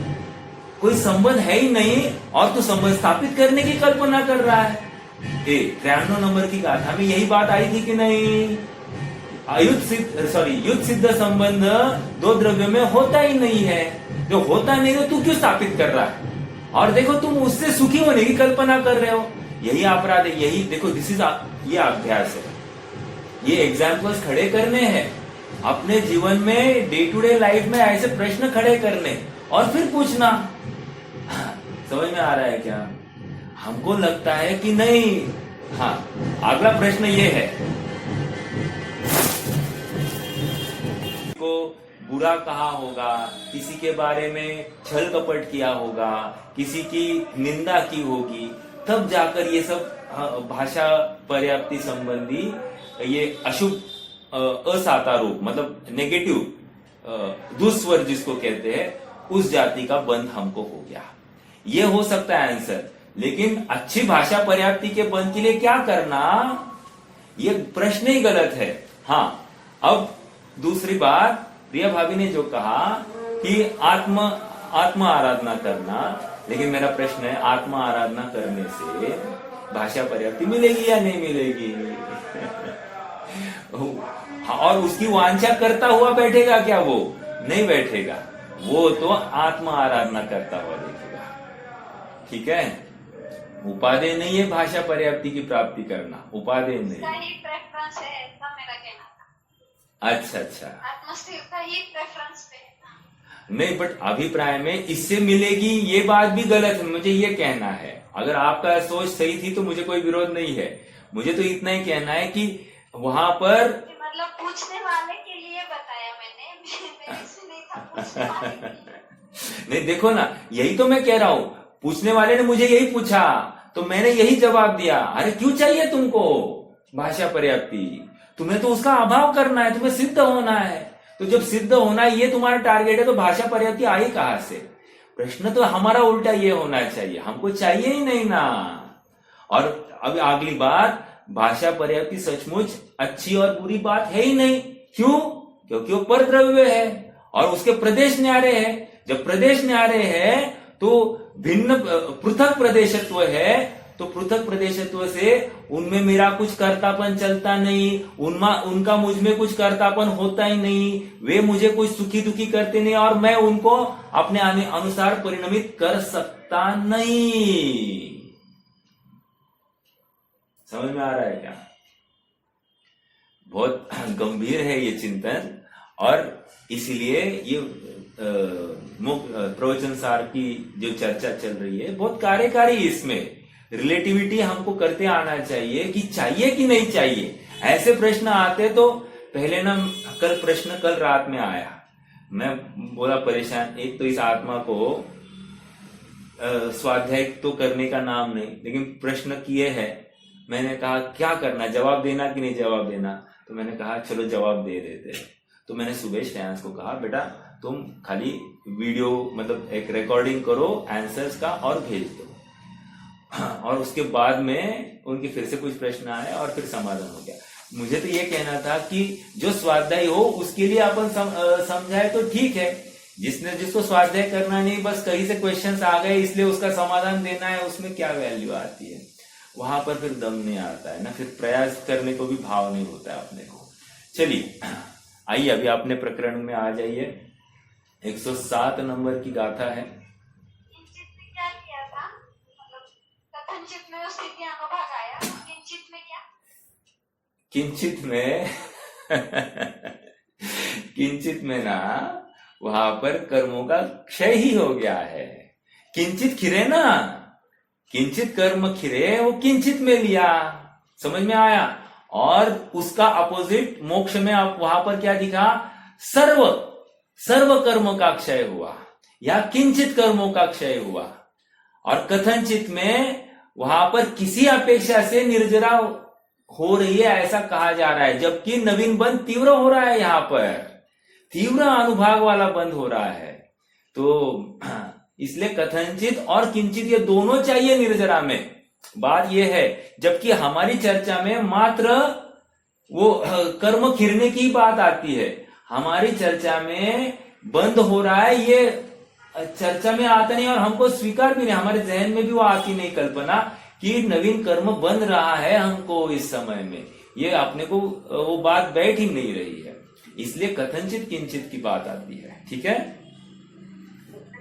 कोई संबंध है ही नहीं और तू संबंध स्थापित करने की कल्पना कर रहा है। 93 नंबर की गाथा में यही बात आई थी कि नहीं? युद्ध सिद्ध संबंध दो द्रव्यों में होता ही नहीं है। जो होता नहीं तो तू क्यों स्थापित कर रहा है? और देखो तुम उससे सुखी होने की कल्पना कर रहे हो, यही अपराध है। यही देखो, दिस इज ये अभ्यास है, ये एग्जाम्पल्स खड़े करने हैं अपने जीवन में, डे टू डे लाइफ में ऐसे प्रश्न खड़े करने और फिर पूछना। समझ में आ रहा है क्या? हमको लगता है कि नहीं। हाँ, अगला प्रश्न ये है, को बुरा कहा होगा, किसी के बारे में छल कपट किया होगा, किसी की निंदा की होगी, तब जाकर ये सब भाषा पर्याप्ति संबंधी ये अशुभ असाता रूप, मतलब नेगेटिव दुस्वर जिसको कहते हैं, उस जाति का बंध हमको हो गया। ये हो सकता है आंसर, लेकिन अच्छी भाषा पर्याप्ति के बंध के लिए क्या करना, ये प्रश्न ही गलत है। हाँ, अब दूसरी बात, प्रिया भाभी ने जो कहा कि आत्म आराधना करना, लेकिन मेरा प्रश्न है, आत्म आराधना करने से भाषा पर्याप्ति मिलेगी या नहीं मिलेगी? और उसकी वांछा करता हुआ बैठेगा क्या? वो नहीं बैठेगा, वो तो आत्म आराधना करता हुआ देखेगा। ठीक है, उपादेय नहीं है भाषा पर्याप्ति की प्राप्ति करना, उपादेय नहीं। प्रेफरेंस है, ऐसा मेरा कहना था। अच्छा, आत्मस्थिरता ही प्रेफरेंस पे है। नहीं, बट अभिप्राय में इससे मिलेगी, ये बात भी गलत है, मुझे ये कहना है। अगर आपका सोच सही थी तो मुझे कोई विरोध नहीं है, मुझे तो इतना ही कहना है कि वहां पर मतलब पूछने वाले के लिए बताया मैंने, मेरे से नहीं था पूछने वाले के लिए। नहीं, देखो ना, यही तो मैं कह रहा हूं, पूछने वाले ने मुझे यही पूछा तो मैंने यही जवाब दिया। अरे क्यों चाहिए तुमको भाषा पर्याप्ति? तुम्हें तो उसका अभाव करना है, तुम्हें सिद्ध होना है। तो जब सिद्ध होना ये तुम्हारा टारगेट है, तो भाषा पर्याप्ति आई कहां से? प्रश्न तो हमारा उल्टा ये होना चाहिए, हमको चाहिए ही नहीं ना। और अब अगली बात, भाषा पर्याप्ति सचमुच अच्छी और बुरी बात है ही नहीं। क्यों? क्योंकि वो परद्रव्य है और उसके प्रदेश न्यारे है। जब प्रदेश न्यारे है तो भिन्न पृथक प्रदेशत्व है, तो पृथक प्रदेशत्व से उनमें मेरा कुछ कर्तापन चलता नहीं, उनका मुझ में कुछ कर्तापन होता ही नहीं, वे मुझे कुछ सुखी दुखी करते नहीं और मैं उनको अपने अनुसार परिणमित कर सकता नहीं। समझ में आ रहा है क्या? बहुत गंभीर है ये चिंतन, और इसीलिए ये प्रवचन सार की जो चर्चा चल रही है बहुत कार्यकारी, इसमें रिलेटिविटी हमको करते आना चाहिए कि चाहिए कि नहीं चाहिए। ऐसे प्रश्न आते तो पहले ना, कल रात में आया, मैं बोला परेशान, एक तो इस आत्मा को स्वाध्याय तो करने का नाम नहीं, लेकिन प्रश्न किए हैं। मैंने कहा क्या करना, जवाब देना कि नहीं जवाब देना? तो मैंने कहा चलो जवाब दे देते। तो मैंने सुबेश श्रेयांश को कहा, बेटा तुम खाली वीडियो, मतलब एक रिकॉर्डिंग करो आंसर्स का और भेज दो। और उसके बाद में उनके फिर से कुछ प्रश्न आए और फिर समाधान हो गया। मुझे तो ये कहना था कि जो स्वाध्याय हो उसके लिए अपन समझाए तो ठीक है, जिसको स्वाध्याय करना नहीं, बस कहीं से क्वेश्चंस आ गए इसलिए उसका समाधान देना है, उसमें क्या वैल्यू आती है? वहां पर फिर दम नहीं आता है ना, फिर प्रयास करने को भी भाव नहीं होता है अपने को। चलिए आइए, अभी अपने प्रकरण में आ जाइए। 107 नंबर की गाथा है। किंचित में क्या किया था? मतलब कथनचित में वो स्थिति अनुभाग आया, किंचित में क्या? किंचित में ना, वहां पर कर्मों का क्षय ही हो गया है। किंचित खिरे ना, किंचित कर्म खिरे, वो किंचित में लिया, समझ में आया? और उसका अपोजिट मोक्ष में आप वहां पर क्या दिखा? सर्व कर्म का क्षय हुआ या किंचित कर्मों का क्षय हुआ। और कथनचित में वहां पर किसी अपेक्षा से निर्जरा हो रही है ऐसा कहा जा रहा है, जबकि नवीन बंध तीव्र हो रहा है, यहाँ पर तीव्र अनुभाग वाला बंध हो रहा है। तो इसलिए कथनचित और किंचित ये दोनों चाहिए निर्जरा में। बात यह है, जबकि हमारी चर्चा में मात्र वो कर्म खिरने की बात आती है, हमारी चर्चा में बंद हो रहा है, ये चर्चा में आता नहीं और हमको स्वीकार भी नहीं, हमारे जहन में भी वो आती नहीं कल्पना कि नवीन कर्म बन रहा है हमको इस समय में, ये अपने को वो बात बैठ ही नहीं रही है, इसलिए कथनचित किंचित की बात आती है। ठीक है,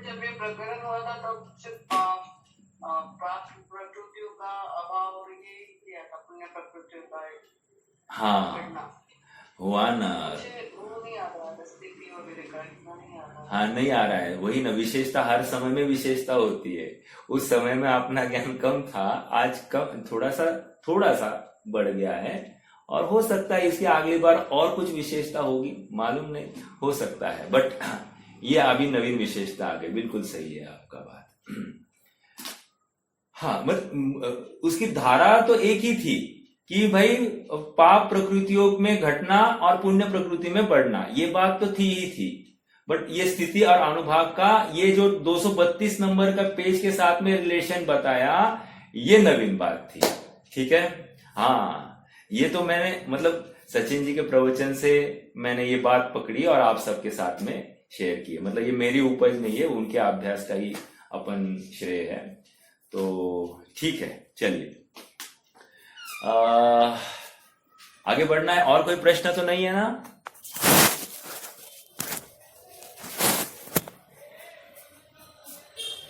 जब ये प्रकरण हुआ था तब सिर्फ प्राप्त प्रकृतियों का अभाव ही किया था, पुण्य प्रकृतियों का हाँ हुआ ना, वो नहीं आ रहा था, स्थिति वगैरह का इतना नहीं आ रहा। हाँ नहीं आ रहा है, वही ना विशेषता, हर समय में विशेषता होती है। उस समय में अपना ज्ञान कम था, आज कम थोड़ा सा बढ़ गया है, और हो सकता है इसकी अगली बार और कुछ विशेषता होगी, मालूम नहीं, हो सकता है, बट ये अभी नवीन विशेषता आ गई। बिल्कुल सही है आपका बात। हाँ, उसकी धारा तो एक ही थी कि भाई पाप प्रकृतियों में घटना और पुण्य प्रकृति में बढ़ना, ये बात तो थी ही थी, बट ये स्थिति और अनुभाग का ये जो 232 नंबर का पेज के साथ में रिलेशन बताया, ये नवीन बात थी। ठीक है, हाँ ये तो मैंने मतलब सचिन जी के प्रवचन से मैंने ये बात पकड़ी और आप सबके साथ में शेयर की, मतलब ये मेरी उपज नहीं है, उनके अभ्यास का ही अपन श्रेय है। तो ठीक है, चलिए आगे बढ़ना है। और कोई प्रश्न तो नहीं है ना?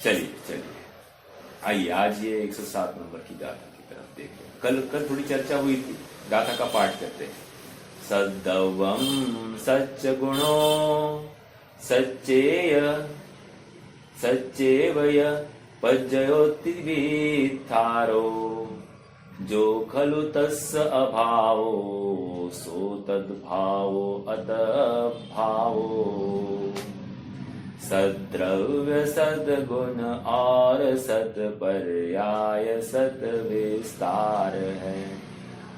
चलिए आइए, आज ये 107 नंबर की गाथा की तरफ देखते हैं। कल थोड़ी चर्चा हुई थी, गाथा का पाठ करते हैं। सद्दवम सच्च गुणो सच्चेय सच्चेवय पज्जयोति वित्थारो जो खलु तस्य अभावो सो तद्भावो अतभावो सद्द्रव्य सद्गुण और सत्पर्याय सत्विस्तार है,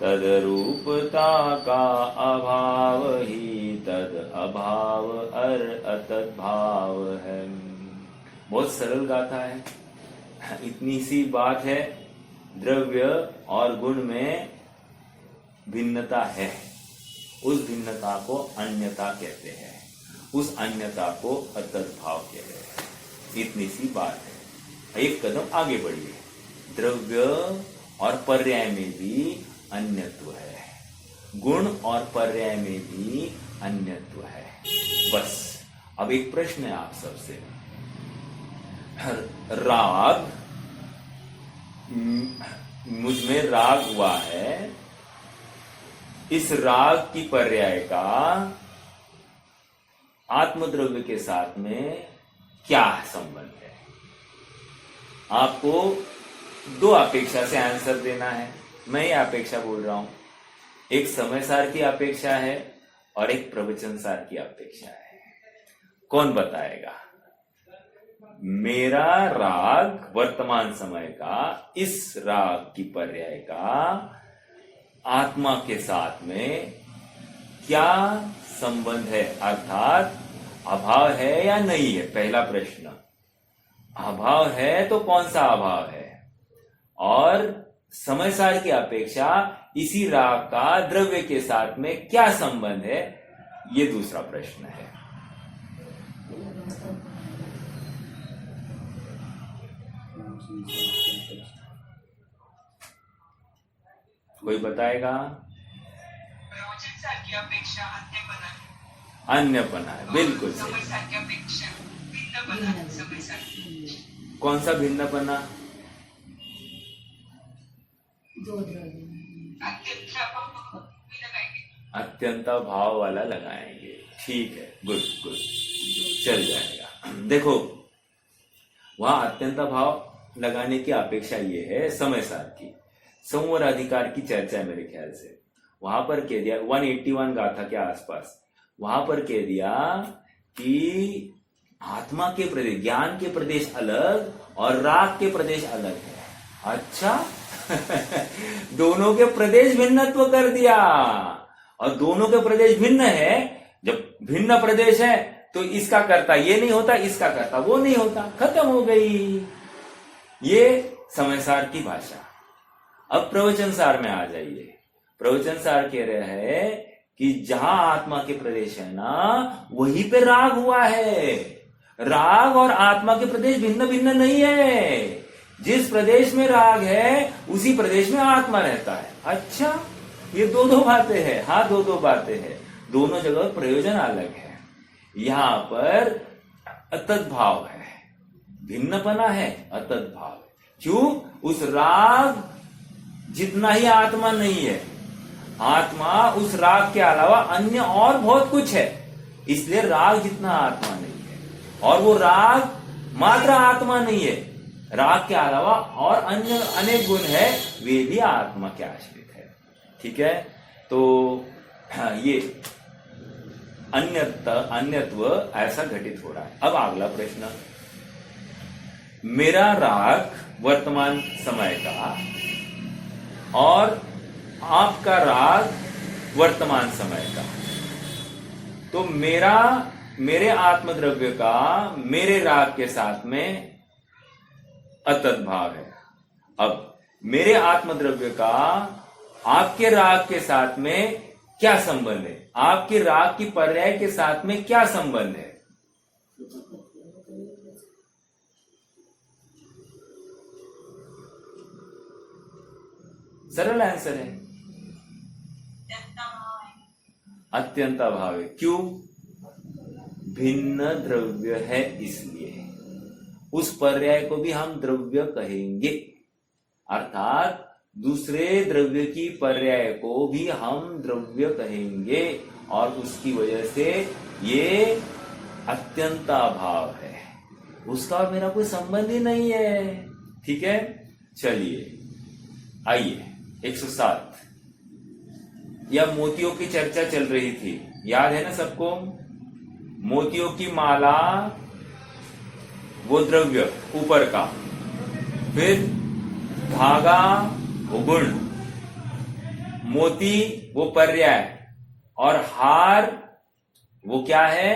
तद्रूपता का अभाव ही तद अभाव और अतद्भाव है। बहुत सरल गाथा है, इतनी सी बात है, द्रव्य और गुण में भिन्नता है, उस भिन्नता को अन्यता कहते हैं, उस अन्यता को अतद्भाव कहते हैं। इतनी सी बात है, एक कदम आगे बढ़िए। द्रव्य और पर्याय में भी अन्यत्व है, गुण और पर्याय में भी अन्यत्व है। बस अब एक प्रश्न है आप सबसे, राग, मुझ में राग हुआ है, इस राग की पर्याय का आत्मद्रव्य के साथ में क्या संबंध है? आपको दो अपेक्षा से आंसर देना है, मैं ये अपेक्षा बोल रहा हूं, एक समय सार की अपेक्षा है और एक प्रवचन सार की अपेक्षा है। कौन बताएगा? मेरा राग वर्तमान समय का, इस राग की पर्याय का आत्मा के साथ में क्या संबंध है, अर्थात अभाव है या नहीं है? पहला प्रश्न, अभाव है तो कौन सा अभाव है, और समय सार की अपेक्षा इसी राग का द्रव्य के साथ में क्या संबंध है, ये दूसरा प्रश्न है। कोई बताएगा? अन्यपना है, बिल्कुल सही। कौन सा भिन्नपना? अत्यंत भाव वाला लगाएंगे, ठीक है, गुड गुड, चल जाएगा। देखो वहां अत्यंत भाव लगाने की अपेक्षा ये है समय सार की, संवर अधिकार की चर्चा है मेरे ख्याल से, वहां पर कह दिया 181 गाथा के आसपास, वहां पर कह दिया कि आत्मा के प्रदेश, ज्ञान के प्रदेश अलग और राग के प्रदेश अलग है। अच्छा दोनों के प्रदेश भिन्नत्व कर दिया, और दोनों के प्रदेश भिन्न है। जब भिन्न प्रदेश है तो इसका कर्ता ये नहीं होता, इसका कर्ता वो नहीं होता, खत्म हो गई। ये समयसार की भाषा। अब प्रवचन सार में आ जाइए। प्रवचन सार कह रहे हैं कि जहां आत्मा के प्रदेश है ना, वहीं पे राग हुआ है। राग और आत्मा के प्रदेश भिन्न भिन्न नहीं है। जिस प्रदेश में राग है उसी प्रदेश में आत्मा रहता है। अच्छा, ये दो बातें हैं। हाँ, दो बातें हैं। दोनों जगह प्रयोजन अलग है। यहां पर अतत भाव है, भिन्नपना है, अतत भाव है। क्यों? उस राग जितना ही आत्मा नहीं है। आत्मा उस राग के अलावा अन्य और बहुत कुछ है, इसलिए राग जितना आत्मा नहीं है। और वो राग मात्र आत्मा नहीं है, राग के अलावा और अन्य अनेक गुण है, वे भी आत्मा के आश्रित है। ठीक है, तो ये अन्यत्व ऐसा घटित हो रहा है। अब अगला प्रश्न, मेरा राग वर्तमान समय का और आपका राग वर्तमान समय का, तो मेरे आत्मद्रव्य का मेरे राग के साथ में अतत भाव है। अब मेरे आत्मद्रव्य का आपके राग के साथ में क्या संबंध है? आपके राग की पर्याय के साथ में क्या संबंध है? सरल आंसर है, अत्यंत अभाव है। क्यों? भिन्न द्रव्य है, इसलिए उस पर्याय को भी हम द्रव्य कहेंगे। अर्थात दूसरे द्रव्य की पर्याय को भी हम द्रव्य कहेंगे, और उसकी वजह से ये अत्यंत अभाव है। उसका और मेरा कोई संबंध ही नहीं है। ठीक है, चलिए आइए 107। या मोतियों की चर्चा चल रही थी, याद है ना सबको? मोतियों की माला वो द्रव्य ऊपर का, फिर धागा वो गुण, मोती वो पर्याय, और हार वो क्या है?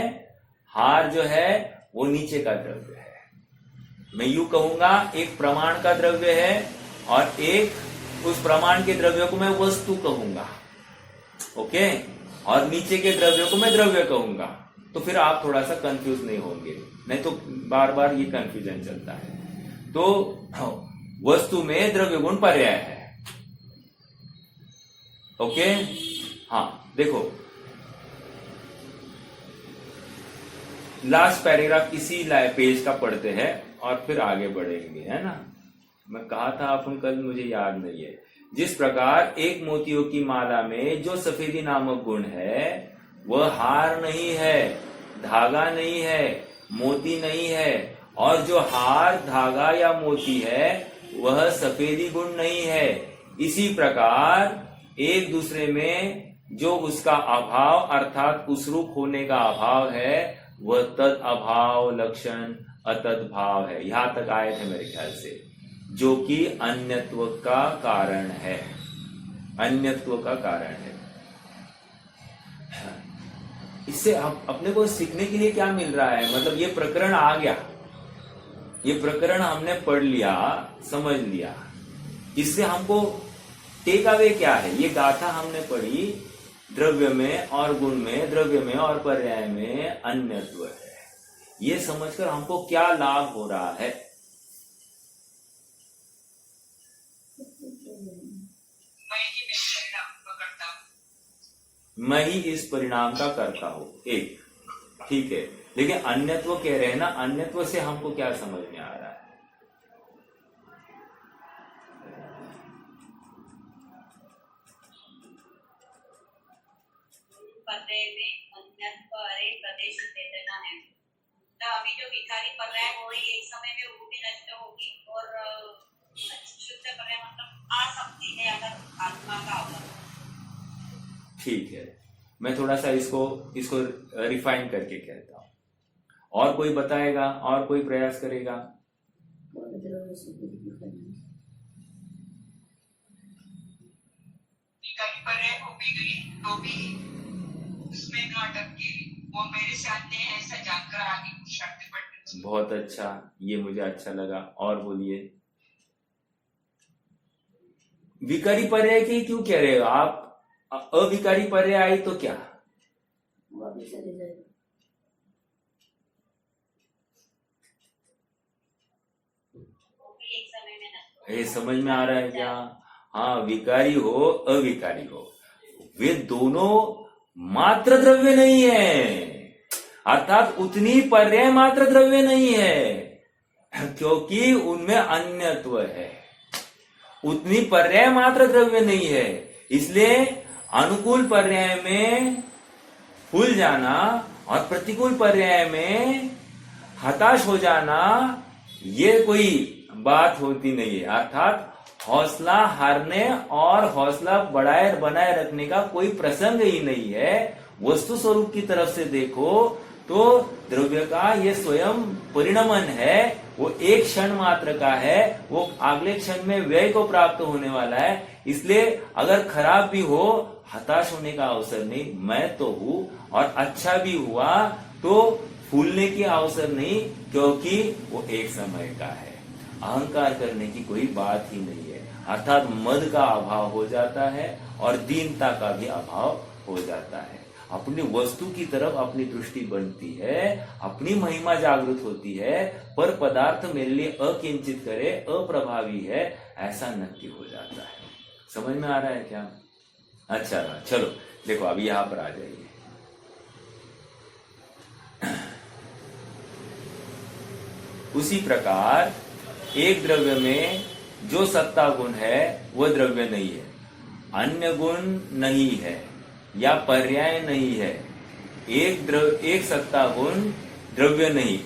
हार जो है वो नीचे का द्रव्य है। मैं यूं कहूंगा, एक प्रमाण का द्रव्य है और एक उस प्रमाण के द्रव्य को मैं वस्तु कहूंगा, ओके, और नीचे के द्रव्य को मैं द्रव्य कहूंगा। तो फिर आप थोड़ा सा कंफ्यूज नहीं होंगे, नहीं तो बार बार ये कंफ्यूजन चलता है। तो वस्तु में द्रव्य गुण पर्याय है, ओके। हाँ, देखो लास्ट पैराग्राफ इसी पेज का पढ़ते हैं और फिर आगे बढ़ेंगे, है ना? मैं कहा था अपन कल, मुझे याद नहीं है। जिस प्रकार एक मोतियों की माला में जो सफेदी नामक गुण है वह हार नहीं है, धागा नहीं है, मोती नहीं है, और जो हार, धागा या मोती है वह सफेदी गुण नहीं है। इसी प्रकार एक दूसरे में जो उसका अभाव अर्थात उसरूप होने का अभाव है वह तद अभाव लक्षण अतद भाव है। यहां तक आए थे मेरे ख्याल से, जो कि अन्यत्व का कारण है, अन्यत्व का कारण है। इससे अपने को सीखने के लिए क्या मिल रहा है? मतलब ये प्रकरण आ गया, ये प्रकरण हमने पढ़ लिया, समझ लिया, इससे हमको टेक अवे क्या है? ये गाथा हमने पढ़ी, द्रव्य में और गुण में, द्रव्य में और पर्याय में अन्यत्व है। ये समझकर हमको क्या लाभ हो रहा है? मैं ही इस परिणाम का करता हूं, एक, ठीक है। लेकिन अन्यत्व कह रहे हैं ना, अन्यत्व से हमको क्या समझ में आ रहा है? पर्याय में अन्यत्व अरे प्रदेश वेदना है। तो अभी जो भिखारी पर्याय हो रही है, एक समय में वो भी नष्ट होगी और शुद्ध पर्याय मतलब आ सकती है अगर आत्मा का अवलंबन। ठीक है, मैं थोड़ा सा इसको रिफाइन करके कहता हूं। और कोई बताएगा? और कोई प्रयास करेगा? विकल्प पर्याय हो भी गई तो भी उसमें न अटक के वो मेरे साथ है ऐसा जानकर आगे कुछ शर्त पढ़नी। बहुत अच्छा, ये मुझे अच्छा लगा। और बोलिए, विकारी पर्याय की क्यों कह रहे हो आप? अविकारी पर्याय आई तो क्या? वो भी चले जाएगा। वो भी एक समय में ना ये समझ में आ रहा है क्या? हाँ, विकारी हो अविकारी हो, वे दोनों मात्र द्रव्य नहीं है, अर्थात उतनी पर्याय मात्र द्रव्य नहीं है, क्योंकि उनमें अन्यत्व है। उतनी पर्याय मात्र द्रव्य नहीं है, इसलिए अनुकूल पर्याय में फूल जाना और प्रतिकूल पर्याय में हताश हो जाना ये कोई बात होती नहीं है। अर्थात हौसला हारने और हौसला बनाए रखने का कोई प्रसंग ही नहीं है। वस्तु स्वरूप की तरफ से देखो तो द्रव्य का ये स्वयं परिणमन है, वो एक क्षण मात्र का है, वो अगले क्षण में व्यय को प्राप्त होने वाला है। इसलिए अगर खराब भी हो, हताश होने का अवसर नहीं। मैं तो हूं और अच्छा भी हुआ तो फूलने की अवसर नहीं, क्योंकि वो एक समय का है। अहंकार करने की कोई बात ही नहीं है। अर्थात मद का अभाव हो जाता है और दीनता का भी अभाव हो जाता है। अपनी वस्तु की तरफ अपनी दृष्टि बनती है, अपनी महिमा जागृत होती है, पर पदार्थ मेरे लिए अकिंचित करे, अप्रभावी है, ऐसा नक्की हो जाता है। समझ में आ रहा है क्या? अच्छा, चलो देखो अभी यहां पर आ जाइए। उसी प्रकार एक द्रव्य में जो सत्ता गुण है वह द्रव्य नहीं है, अन्य गुण नहीं है या पर्याय नहीं है। एक सत्ता गुण द्रव्य नहीं,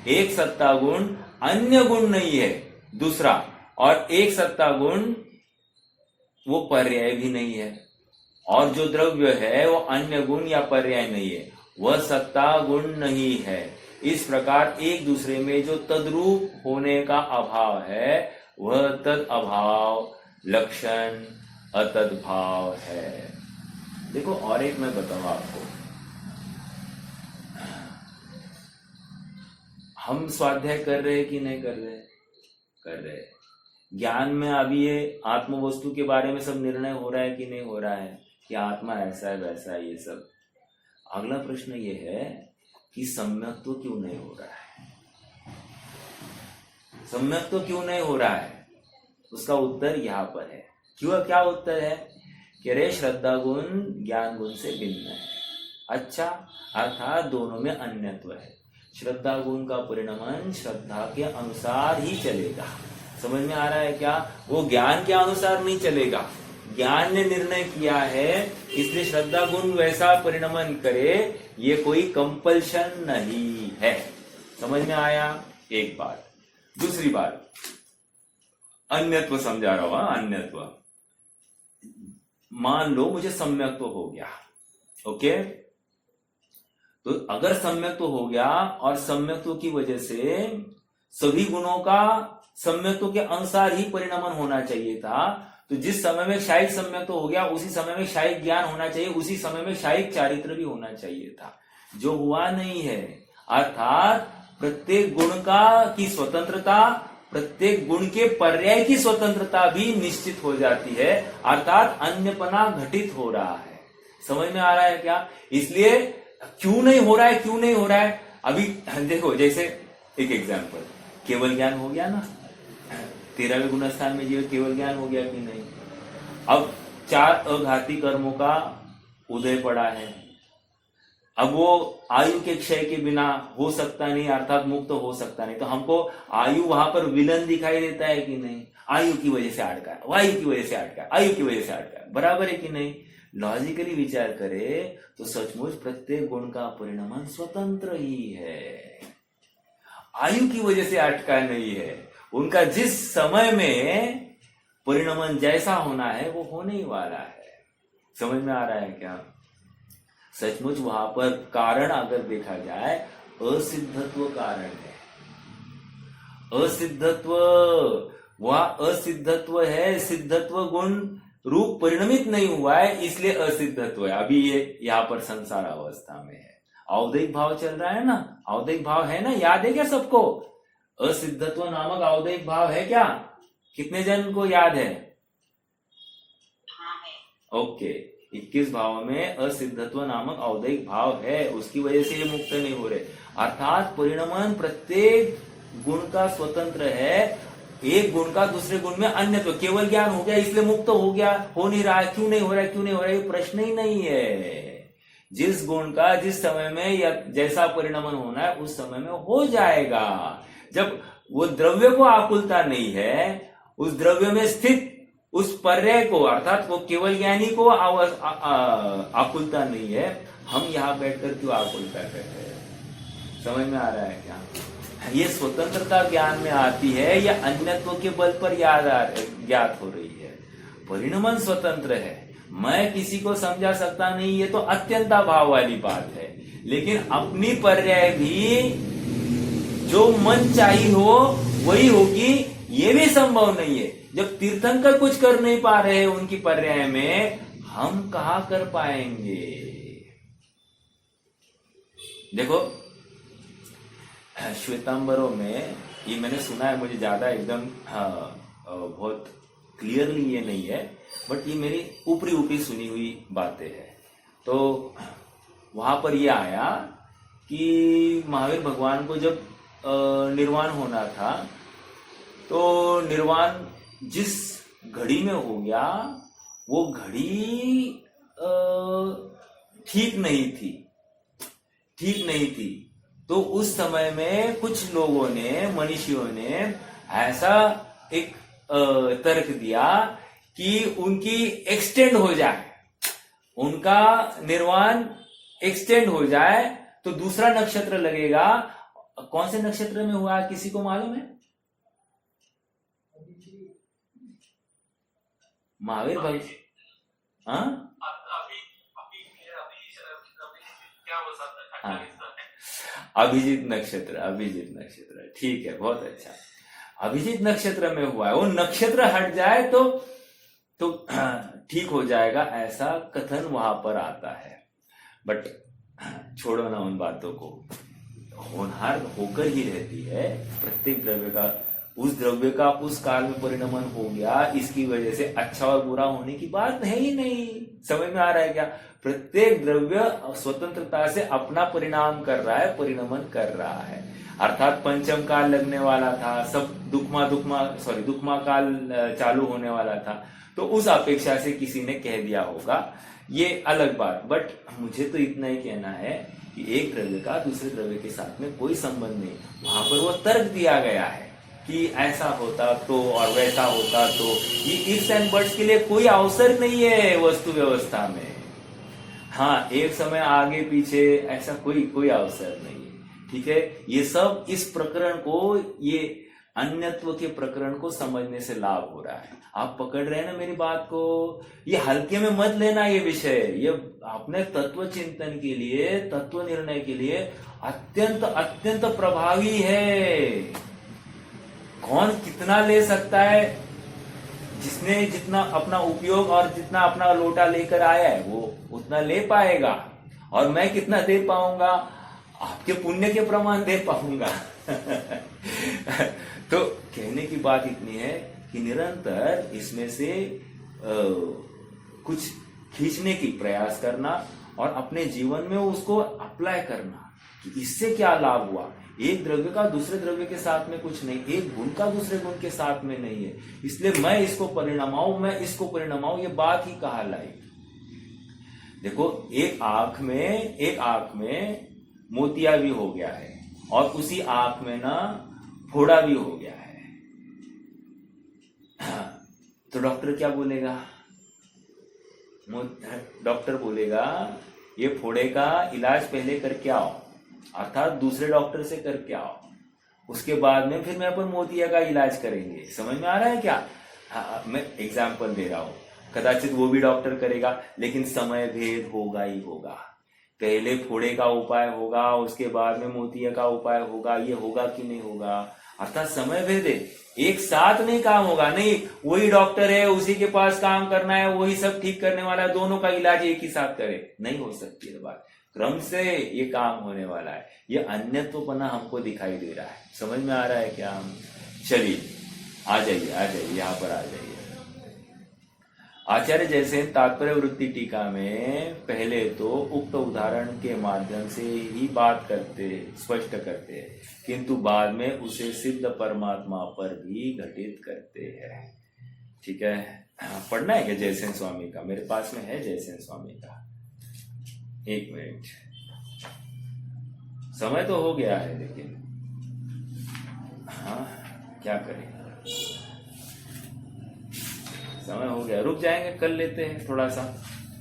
एक सत्ता गुण अन्य गुण नहीं है दूसरा, और एक सत्ता गुण वो पर्याय भी नहीं है, और जो द्रव्य है वो अन्य गुण या पर्याय नहीं है, वह सत्ता गुण नहीं है। इस प्रकार एक दूसरे में जो तद्रूप होने का अभाव है वह तद अभाव लक्षण अतद्भाव है। देखो और एक मैं बताऊं आपको, हम स्वाध्याय कर रहे कि नहीं कर रहे? कर रहे। ज्ञान में अभी ये आत्म वस्तु के बारे में सब निर्णय हो रहा है कि नहीं हो रहा है, कि आत्मा ऐसा है वैसा है, ये सब। अगला प्रश्न ये है कि सम्यक तो क्यों नहीं हो रहा है? सम्यक तो क्यों नहीं हो रहा है? उसका उत्तर यहाँ पर है। क्यों? क्या उत्तर है कि रे श्रद्धा गुण ज्ञान गुण से भिन्न है। अच्छा, अर्थात दोनों में अन्यत्व है। श्रद्धा गुण का परिणमन श्रद्धा के अनुसार ही चलेगा। समझ में आ रहा है क्या? वो ज्ञान के अनुसार नहीं चलेगा। ज्ञान ने निर्णय किया है इसलिए श्रद्धा गुण वैसा परिणमन करे, ये कोई कंपल्शन नहीं है। समझ में आया? एक बात। दूसरी बात, अन्यत्व समझा रहा हूं। अन्यत्व, मान लो मुझे सम्यक तो हो गया, ओके? तो अगर सम्यक तो हो गया और सम्यक्त्व की वजह से सभी गुणों का सम्यक्त्व के अनुसार ही परिणमन होना चाहिए था, तो जिस समय में क्षायिक सम्यक्त्व हो गया उसी समय में क्षायिक ज्ञान होना चाहिए, उसी समय में क्षायिक चारित्र भी होना चाहिए था, जो हुआ नहीं है। अर्थात प्रत्येक गुण की स्वतंत्रता, प्रत्येक गुण के पर्याय की स्वतंत्रता भी निश्चित हो जाती है, अर्थात अन्यपना घटित हो रहा है। समझ में आ रहा है क्या? इसलिए क्यों नहीं हो रहा है? क्यों नहीं हो रहा है? अभी देखो, जैसे एक एग्जांपल, केवल ज्ञान हो गया ना, 13वें गुण स्थान में जीव केवल ज्ञान हो गया कि नहीं? अब 4 अघाती कर्मों का उदय पड़ा है। अब वो आयु के क्षय के बिना हो सकता नहीं, अर्थात मुक्त हो सकता नहीं, तो हमको आयु वहां पर विलन दिखाई देता है कि नहीं? आयु की वजह से अटका है, वायु की वजह से अटका है, आयु की वजह से अटका है, बराबर है कि नहीं? लॉजिकली विचार करे तो सचमुच प्रत्येक गुण का परिणमन स्वतंत्र ही है, आयु की वजह से अटका नहीं है। उनका जिस समय में परिणमन जैसा होना है वो होने ही वाला है। समझ में आ रहा है क्या? सचमुच वहां पर कारण अगर देखा जाए, असिद्धत्व कारण है। असिद्धत्व, वह असिद्धत्व है, सिद्धत्व गुण रूप परिणमित नहीं हुआ है, इसलिए असिद्धत्व है। अभी ये यहाँ पर संसार अवस्था में है, औदैहिक भाव चल रहा है ना, औदैहिक भाव है ना, याद है क्या सबको? असिद्धत्व नामक औदैहिक भाव है क्या? कितने जन को याद है? हाँ है। ओके, 21 भाव में असिद्धत्व नामक औदैहिक भाव है, उसकी वजह से ये मुक्त नहीं हो रहे। अर्थात परिणमन प्रत्येक गुण का स्वतंत्र है, एक गुण का दूसरे गुण में अन्य, तो केवल ज्ञान हो गया इसलिए मुक्त हो गया, हो नहीं रहा है, क्यों नहीं हो रहा है, क्यों नहीं हो रहा है, ये प्रश्न ही नहीं है। जिस गुण का जिस समय में या जैसा परिणमन होना है उस समय में हो जाएगा। जब वो द्रव्य को आकुलता नहीं है, उस द्रव्य में स्थित उस पर्याय को, अर्थात वो केवल ज्ञानी को आकुलता नहीं है, हम यहां बैठकर क्यों आकुलता करते हैं? समझ में आ रहा है क्या? ये स्वतंत्रता ज्ञान में आती है या अन्यत्व के बल पर ज्ञात हो रही है? परिणमन स्वतंत्र है, मैं किसी को समझा सकता नहीं, ये तो अत्यंता भाव वाली बात है। लेकिन अपनी पर्याय भी जो मन चाहिए हो वही होगी, ये भी संभव नहीं है। जब तीर्थंकर कुछ कर नहीं पा रहे उनकी पर्याय में, हम कहा कर पाएंगे? देखो श्वेतांबरों में, ये मैंने सुना है, मुझे ज्यादा एकदम बहुत क्लियरली ये नहीं है, बट ये मेरी ऊपरी ऊपरी सुनी हुई बातें हैं। तो वहां पर ये आया कि महावीर भगवान को जब निर्वाण होना था, तो निर्वाण जिस घड़ी में हो गया वो घड़ी ठीक नहीं थी। तो उस समय में कुछ लोगों ने, मनीषियों ने ऐसा एक तर्क दिया कि उनकी एक्सटेंड हो जाए, उनका निर्वाण एक्सटेंड हो जाए तो दूसरा नक्षत्र लगेगा। कौन से नक्षत्र में हुआ, किसी को मालूम है? महावीर भाई, हाँ अभिजीत नक्षत्र, ठीक है, बहुत अच्छा। अभिजीत नक्षत्र में हुआ है, वो नक्षत्र हट जाए तो ठीक हो जाएगा, ऐसा कथन वहां पर आता है। बट छोड़ो ना उन बातों को, होनहार होकर ही रहती है। प्रत्येक द्रव्य का, उस द्रव्य का उस काल में परिणमन हो गया, इसकी वजह से अच्छा और बुरा होने की बात है ही नहीं। समझ में आ रहा है क्या? प्रत्येक द्रव्य स्वतंत्रता से अपना परिणाम कर रहा है, परिणमन कर रहा है। अर्थात पंचम काल लगने वाला था, सब दुखमा काल चालू होने वाला था, तो उस अपेक्षा से किसी ने कह दिया होगा, ये अलग बात। बट मुझे तो इतना ही कहना है कि एक द्रव्य का दूसरे द्रव्य के साथ में कोई संबंध नहीं। वहां पर वो तर्क दिया गया है कि ऐसा होता तो और वैसा होता तो, ये इफ्स एंड बट्स के लिए कोई अवसर नहीं है वस्तु व्यवस्था में। हाँ, एक समय आगे पीछे ऐसा कोई अवसर नहीं है, ठीक है। ये सब इस प्रकरण को, ये अन्यत्व के प्रकरण को समझने से लाभ हो रहा है। आप पकड़ रहे हैं ना मेरी बात को? ये हल्के में मत लेना ये विषय, ये अपने तत्व चिंतन के लिए, तत्व निर्णय के लिए अत्यंत अत्यंत प्रभावी है। कौन कितना ले सकता है? जिसने जितना अपना उपयोग और जितना अपना लोटा लेकर आया है वो उतना ले पाएगा, और मैं कितना दे पाऊंगा? आपके पुण्य के प्रमाण दे पाऊंगा। तो कहने की बात इतनी है कि निरंतर इसमें से कुछ खींचने की प्रयास करना और अपने जीवन में उसको अप्लाई करना कि इससे क्या लाभ हुआ। एक द्रव्य का दूसरे द्रव्य के साथ में कुछ नहीं, एक गुण का दूसरे गुण के साथ में नहीं है, इसलिए मैं इसको परिणमाऊं, मैं इसको परिणमाऊं, ये बात ही कहा लाई। देखो, एक आंख में मोतिया भी हो गया है और उसी आंख में ना फोड़ा भी हो गया है, तो डॉक्टर क्या बोलेगा? डॉक्टर बोलेगा ये फोड़े का इलाज पहले करके आओ, अर्थात दूसरे डॉक्टर से करके आओ, उसके बाद में फिर मैं अपन मोतिया का इलाज करेंगे। समझ में आ रहा है क्या? मैं एग्जाम्पल दे रहा हूं, कदाचित वो भी डॉक्टर करेगा, लेकिन समय भेद होगा ही होगा। पहले फोड़े का उपाय होगा, उसके बाद में मोतिया का उपाय होगा, ये होगा कि नहीं होगा? अर्थात समय भेद है, एक साथ नहीं काम होगा। नहीं वही डॉक्टर है, उसी के पास काम करना है, वही सब ठीक करने वाला है, दोनों का इलाज एक ही साथ करे, नहीं हो सकती है बात। क्रम से ये काम होने वाला है। ये अन्यत्वपना हमको दिखाई दे रहा है। समझ में आ रहा है क्या? हम चलिए आ जाइए यहाँ पर आ जाइए। आचार्य जैसे तात्पर्य वृत्ति टीका में पहले तो उक्त उदाहरण के माध्यम से ही बात करते, स्पष्ट करते हैं, किंतु बाद में उसे सिद्ध परमात्मा पर भी घटित करते हैं। ठीक है, पढ़ना है क्या जयसेन स्वामी का? मेरे पास में है जयसेन स्वामी का। एक मिनट, समय तो हो गया है लेकिन हाँ क्या करें, समय हो गया, रुक जाएंगे, कल लेते हैं थोड़ा सा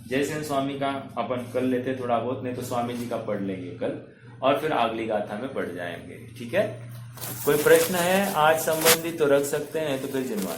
जयसेन स्वामी का, अपन कल लेते हैं थोड़ा बहुत, नहीं तो स्वामी जी का पढ़ लेंगे कल और फिर अगली गाथा में पढ़ जाएंगे। ठीक है, कोई प्रश्न है आज संबंधित तो रख सकते हैं, तो फिर जिनवा